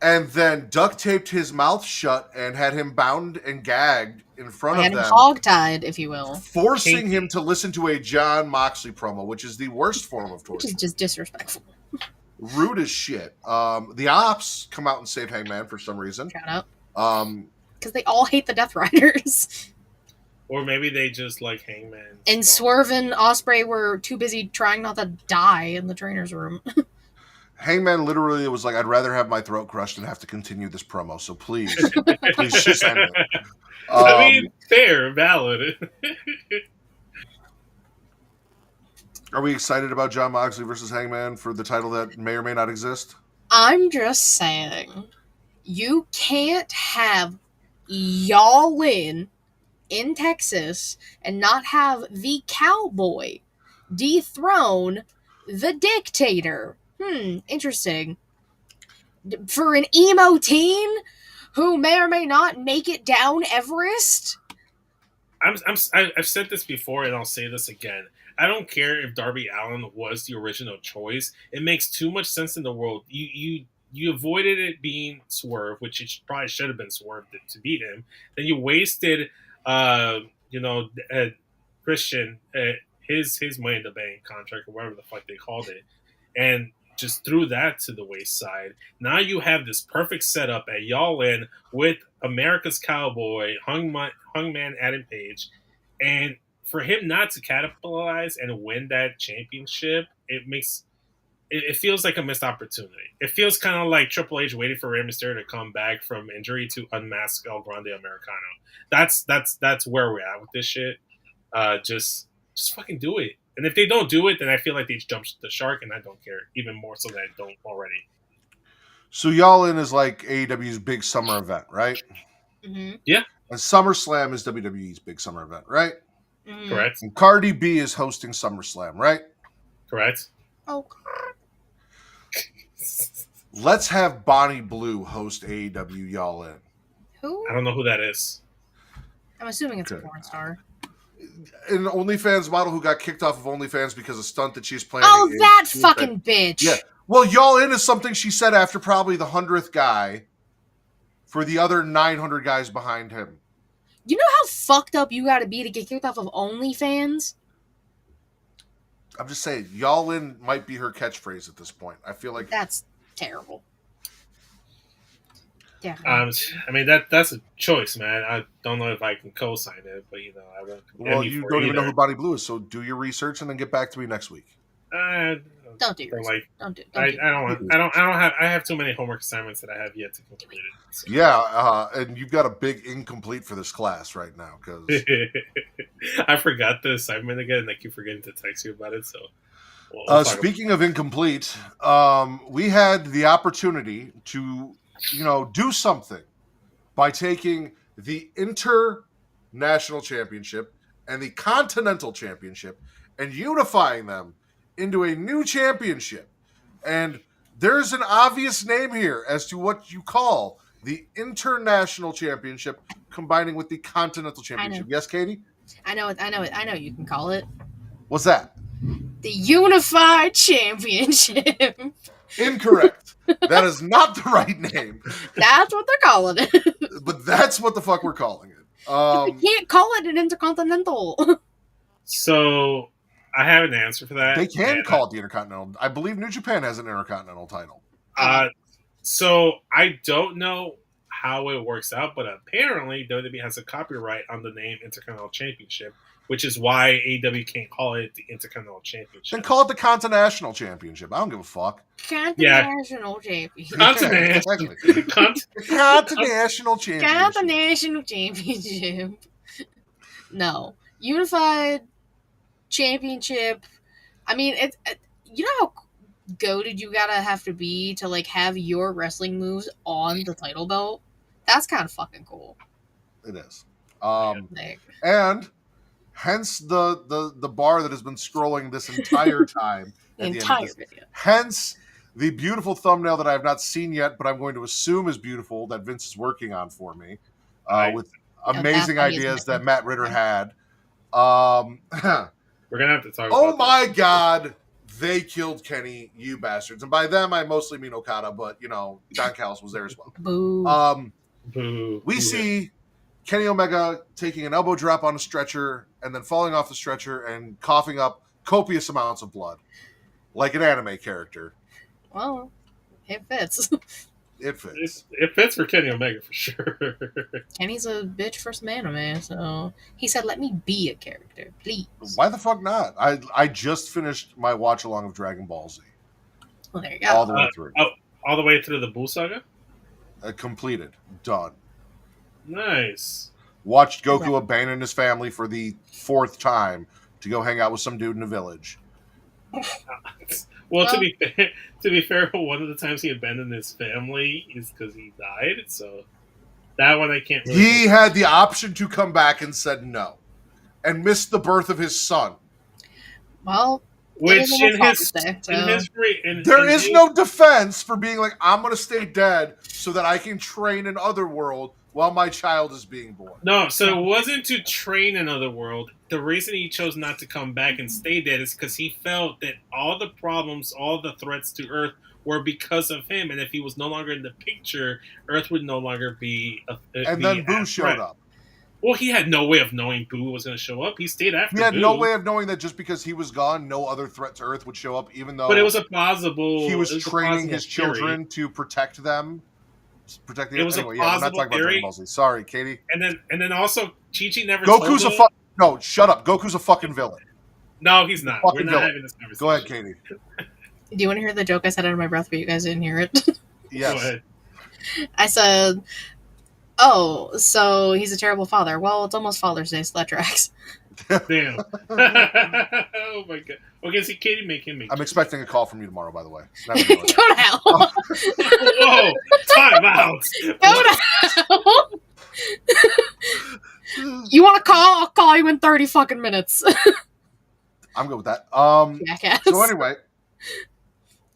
B: And then duct taped his mouth shut and had him bound and gagged in front of them.
C: Hog-tied, if you will.
B: Forcing him to listen to a Jon Moxley promo, which is the worst form of torture.
C: Which is just disrespectful.
B: Rude as shit. The Ops come out and save Hangman for some reason.
C: Shout out. Because they all hate the Death Riders.
D: Or maybe they just like Hangman.
C: And Swerve and Ospreay were too busy trying not to die in the trainer's room.
B: Hangman literally was like, I'd rather have my throat crushed than have to continue this promo, so please just end it.
D: I mean, fair, valid.
B: Are we excited about Jon Moxley versus Hangman for the title that may or may not exist?
C: I'm just saying, you can't have y'all in Texas and not have the cowboy dethrone the dictator. Interesting. For an emo teen who may or may not make it down Everest?
D: I've said this before and I'll say this again. I don't care if Darby Allin was the original choice. It makes too much sense in the world. You avoided it being Swerve, which it probably should have been Swerve to beat him. Then you wasted, Christian, his Money in the Bank contract or whatever the fuck they called it, and just threw that to the wayside. Now you have this perfect setup at Y'all In with America's Cowboy, Hangman Adam Page, and for him not to capitalize and win that championship, it feels like a missed opportunity. It feels kind of like Triple H waiting for Rey Mysterio to come back from injury to unmask El Grande Americano. That's where we're at with this shit. Just fucking do it. And if they don't do it, then I feel like they jumped the shark, and I don't care, even more so than I don't already.
B: So Y'all In is like AEW's big summer event, right?
C: Mm-hmm.
D: Yeah.
B: And SummerSlam is WWE's big summer event, right?
C: Mm-hmm.
D: Correct.
B: And Cardi B is hosting SummerSlam, right?
D: Correct.
C: Oh.
B: Let's have Bonnie Blue host AEW Y'all In.
C: Who?
D: I don't know who that is.
C: I'm assuming it's a porn star.
B: an OnlyFans model who got kicked off of OnlyFans because of stunt that she's planning.
C: Oh, that fucking bitch.
B: Yeah. Well, y'all in is something she said after probably the 100th guy for the other 900 guys behind him.
C: You know how fucked up you gotta be to get kicked off of OnlyFans?
B: I'm just saying, y'all in might be her catchphrase at this point. I feel like
C: that's terrible. Yeah.
D: I mean that's a choice, man. I don't know if I can co-sign it, but you know I won't.
B: Well, you don't even know who Bonnie Blue is, so do your research and then get back to me next week.
C: Don't do your research.
D: I have too many homework assignments that I have yet to complete it. So.
B: Yeah, and you've got a big incomplete for this class right now because
D: I forgot the assignment again, and I keep forgetting to text you about it. So,
B: speaking of incomplete, we had the opportunity to, do something by taking the International Championship and the Continental Championship and unifying them into a new championship. And there's an obvious name here as to what you call the International Championship combining with the Continental Championship. Yes, Katie?
C: I know you can call it.
B: What's that?
C: The Unified Championship.
B: Incorrect. That is not the right name.
C: That's what they're calling it.
B: But that's what the fuck we're calling it.
C: But they can't call it an Intercontinental.
D: So I have an answer for that.
B: They can call it the Intercontinental. I believe New Japan has an Intercontinental title.
D: So I don't know how it works out, but apparently WWE has a copyright on the name Intercontinental Championship, which is why AEW can't call it the Intercontinental Championship.
B: Then call it the Continental Championship. I don't give a fuck.
C: Continental Championship.
B: Continental Championship.
C: Continental Championship. No. Unified Championship. I mean, it's you know how goated you gotta have to be to like have your wrestling moves on the title belt? That's kind of fucking cool.
B: It is. And hence the bar that has been scrolling this entire time.
C: The entire video.
B: Hence the beautiful thumbnail that I have not seen yet, but I'm going to assume is beautiful that Vince is working on for me with amazing ideas that Matt Ritter had.
D: We're gonna have to talk.
B: Oh my God, they killed Kenny, you bastards! And by them, I mostly mean Okada, but Don Callis was there as well.
C: Boo.
B: We see Kenny Omega taking an elbow drop on a stretcher and then falling off the stretcher and coughing up copious amounts of blood, like an anime character.
C: Well, it fits.
B: It fits.
D: It fits for Kenny Omega for sure.
C: Kenny's a bitch for some anime, so he said, "Let me be a character, please."
B: Why the fuck not? I just finished my watch along of Dragon Ball Z.
C: Well, there you go.
B: All the way through.
D: All the way through the Buu Saga?
B: Completed. Done.
D: Nice.
B: Watched Goku abandon his family for the 4th time to go hang out with some dude in a village.
D: Well, to be fair, one of the times he abandoned his family is because he died. So that one I can't. Really
B: he had the option to come back and said no, and missed the birth of his son.
C: Well,
D: which
B: there is no defense for being like, I'm going to stay dead so that I can train in Otherworld while my child is being born.
D: No, so it wasn't to train in Otherworld. The reason he chose not to come back and stay dead is because he felt that all the problems, all the threats to Earth were because of him, and if he was no longer in the picture, Earth would no longer be
B: and then Boo showed up.
D: Well, he had no way of knowing Boo was going to show up. He stayed after Boo.
B: He had no way of knowing that just because he was gone, no other threat to Earth would show up, even though...
D: But it was a plausible...
B: He was training his children to protect them. Protect the...
D: It was
B: anyway,
D: a plausible
B: we're not talking about Dragon Ball Z. Sorry, Katie.
D: And then also, Chi-Chi never
B: Goku's a fucking... No, shut up. Goku's a fucking villain.
D: No, he's not. We're not having this conversation.
B: Go ahead, Katie.
C: Do you want to hear the joke I said under my breath, but you guys didn't hear it?
B: Yes.
D: Go ahead.
C: I said... Oh, so he's a terrible father. Well, it's almost Father's Day, so that tracks.
D: Damn. Oh my god. Okay, see, Katie, make him make.
B: I'm expecting a call from you tomorrow, by the way.
C: Go to hell.
D: Whoa, time out.
C: Go to hell. You want to call? I'll call you in 30 fucking minutes.
B: I'm good with that.
C: Jackass.
B: So anyway.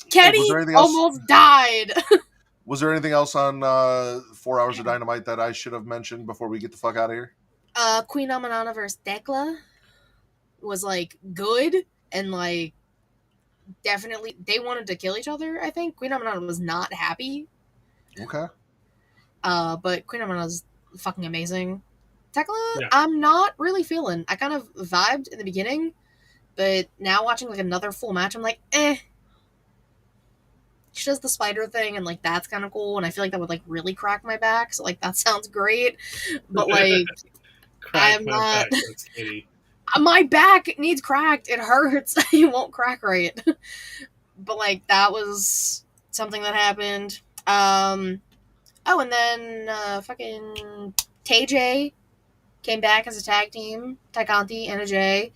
C: Kenny almost died.
B: Was there anything else on 4 Hours of Dynamite that I should have mentioned before we get the fuck out of here?
C: Queen Amanana versus Dekla. was like good and like definitely they wanted to kill each other. I think Queen Amidala was not happy.
B: Okay.
C: But Queen Amidala's fucking amazing. Tekla,
D: Yeah.
C: I'm not really feeling. I kind of vibed in the beginning, but now watching like another full match, I'm like, eh. She does the spider thing, and like that's kind of cool, and I feel like that would like really crack my back. So like that sounds great, but like I'm not.
D: Back. That's Katie.
C: My back needs cracked. It hurts. It won't crack right. But like that was something that happened. Oh, and then fucking KJ came back as a tag team. Taikanti and Ajay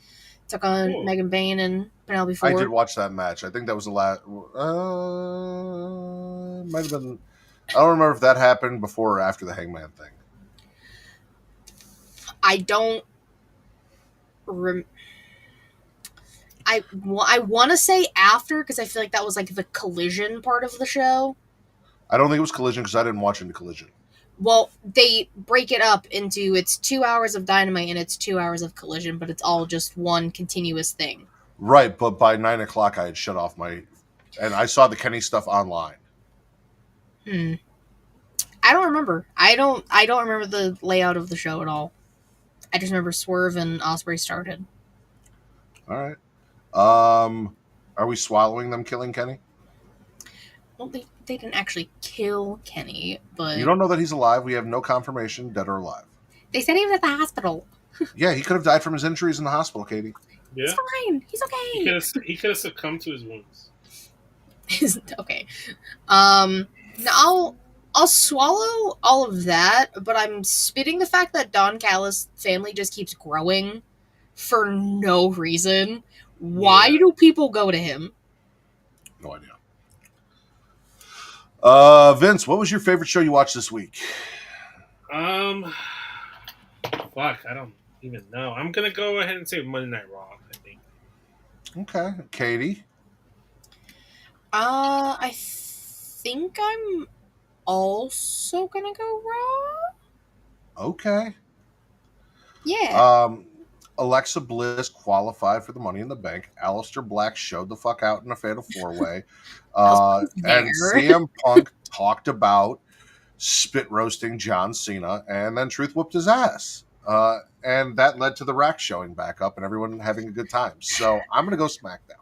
C: took on
D: Cool.
C: Megan Bayne and Penelope Ford.
B: I did watch that match. I think that was the last. Might have been. I don't remember if that happened before or after the Hangman thing.
C: I don't. I want to say after because I feel like that was like the Collision part of the show.
B: I don't think it was Collision because I didn't watch into Collision.
C: Well, they break it up into it's 2 hours of Dynamite and it's 2 hours of Collision, but it's all just one continuous thing.
B: Right, but by 9 o'clock I had shut off my, and I saw the Kenny stuff online.
C: I don't remember. I don't remember the layout of the show at all. I just remember Swerve and Ospreay started.
B: All right. Are we swallowing them killing Kenny?
C: Well, they didn't actually kill Kenny, but
B: You don't know that he's alive. We have no confirmation, dead or alive.
C: they said he was at the hospital.
B: Yeah, he could have died from his injuries in the hospital, Katie.
D: Yeah.
C: He's fine. He's okay.
D: He could have succumbed to his wounds.
C: Okay. Now I'll swallow all of that, but I'm spitting the fact that Don Callis' family just keeps growing for no reason. Why do people go to him?
B: No idea. Vince, what was your favorite show you watched this week?
D: Fuck, I don't even know. I'm gonna go ahead and say Monday Night Raw. I think.
B: Okay, Katie.
C: I think I'm also gonna go Raw.
B: Okay.
C: Yeah.
B: Alexa Bliss qualified for the Money in the Bank. Aleister Black showed the fuck out in a fatal 4-way. And CM Punk talked about spit roasting John Cena, and then Truth whooped his ass. And that led to the rack showing back up and everyone having a good time. So I'm going to go SmackDown.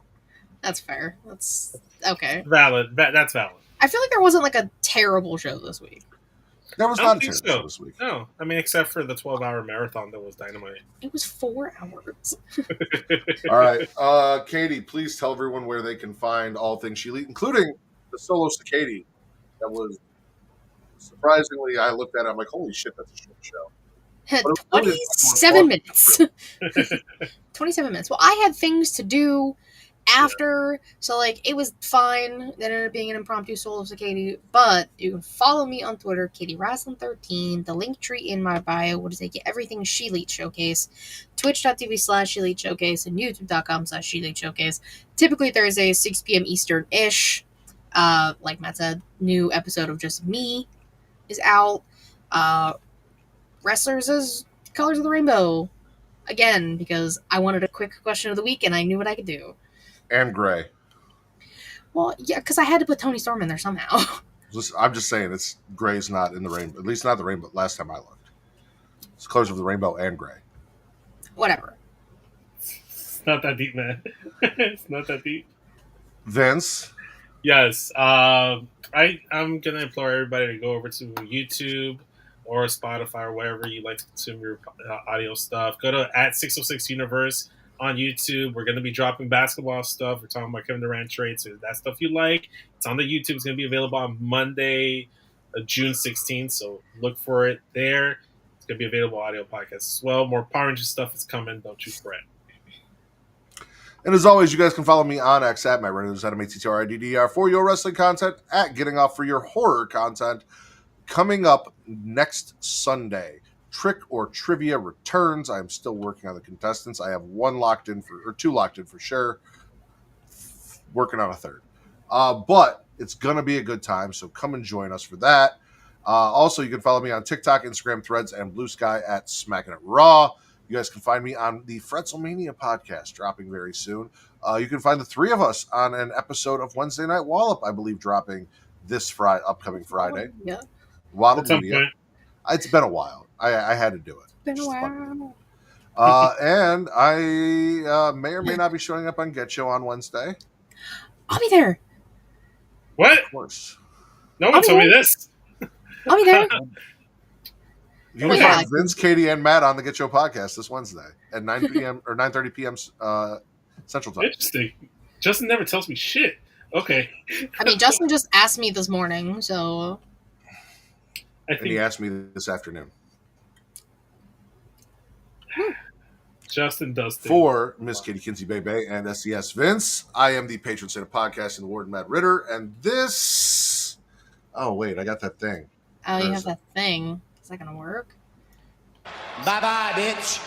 C: That's fair. That's okay.
D: Valid. That's valid.
C: I feel like there wasn't like a terrible show this week.
B: There was
D: I
B: not
D: don't
B: a
D: think
B: terrible show
D: so.
B: this week.
D: No, I mean except for the 12-hour marathon that was Dynamite.
C: It was 4 hours.
B: All right. Katie, please tell everyone where they can find all things She Elite, including the solo Cicady. That was surprisingly, I looked at it, I'm like, holy shit, that's a short show.
C: 27 minutes. 27 minutes. Well, I had things to do after, so like it was fine. That ended up being an impromptu solo of Katie. But you can follow me on Twitter, KatieRaslin13. The link tree in my bio will take you everything She Elite Showcase. Twitch.tv/She Elite Showcase and YouTube.com/She Elite Showcase. Typically Thursdays, 6 p.m. Eastern-ish. Like Matt said, new episode of Just Me is out. Wrestlers as Colors of the Rainbow. Again, because I wanted a quick question of the week and I knew what I could do.
B: And Gray.
C: Well, yeah, because I had to put Tony Storm in there somehow.
B: I'm just saying, it's Gray's not in the rainbow. At least not the rainbow. Last time I looked, it's Colors of the Rainbow and Gray.
C: Whatever.
D: It's not that deep, man. It's not that deep.
B: Vince.
D: Yes. I'm gonna implore everybody to go over to YouTube or Spotify or wherever you like to consume your audio stuff. Go to @606Universe on YouTube. We're going to be dropping basketball stuff. We're talking about Kevin Durant trades. So that stuff you like, it's on the YouTube. It's going to be available on Monday, June 16th. So look for it there. It's going to be available audio podcast as well. More Power Rangers stuff is coming. Don't you fret.
B: And as always, you guys can follow me on X at MattReynolds, at MATTRIDDR for your wrestling content, at Getting Off for your horror content. Coming up next Sunday, Trick or Trivia returns. I am still working on the contestants. I have two locked in for sure. Working on a third. But it's going to be a good time, so come and join us for that. Also, you can follow me on TikTok, Instagram, Threads, and Blue Sky at Smackin' It Raw. You guys can find me on the Fretzelmania podcast, dropping very soon. You can find the three of us on an episode of Wednesday Night Wallop, I believe, dropping this upcoming Friday.
C: Yeah.
B: Waddle
D: At some
B: Media.
D: point.
B: It's been a while. I had to do it.
C: Been a
B: Just
C: while.
B: and I may or may not be showing up on Get Show on Wednesday.
C: I'll be there.
D: What?
B: Of course.
D: No one told me this.
C: I'll be there.
B: You can
C: Yeah.
B: find Vince, Katie, and Matt on the Get Show podcast this Wednesday at 9 p.m. or 9:30 p.m. Central Time.
D: Interesting. Justin never tells me shit. Okay.
C: I mean, Justin just asked me this morning, so
D: I
B: And he
D: think
B: asked me this afternoon.
D: Justin does things.
B: For Miss Katie Kinsey Bebe and SES Vince, I am the patron saint of podcasting, the Warden Matt Ritter, and this. Oh wait, I got that thing.
C: you have that thing. Is that gonna work?
E: Bye bye, bitch.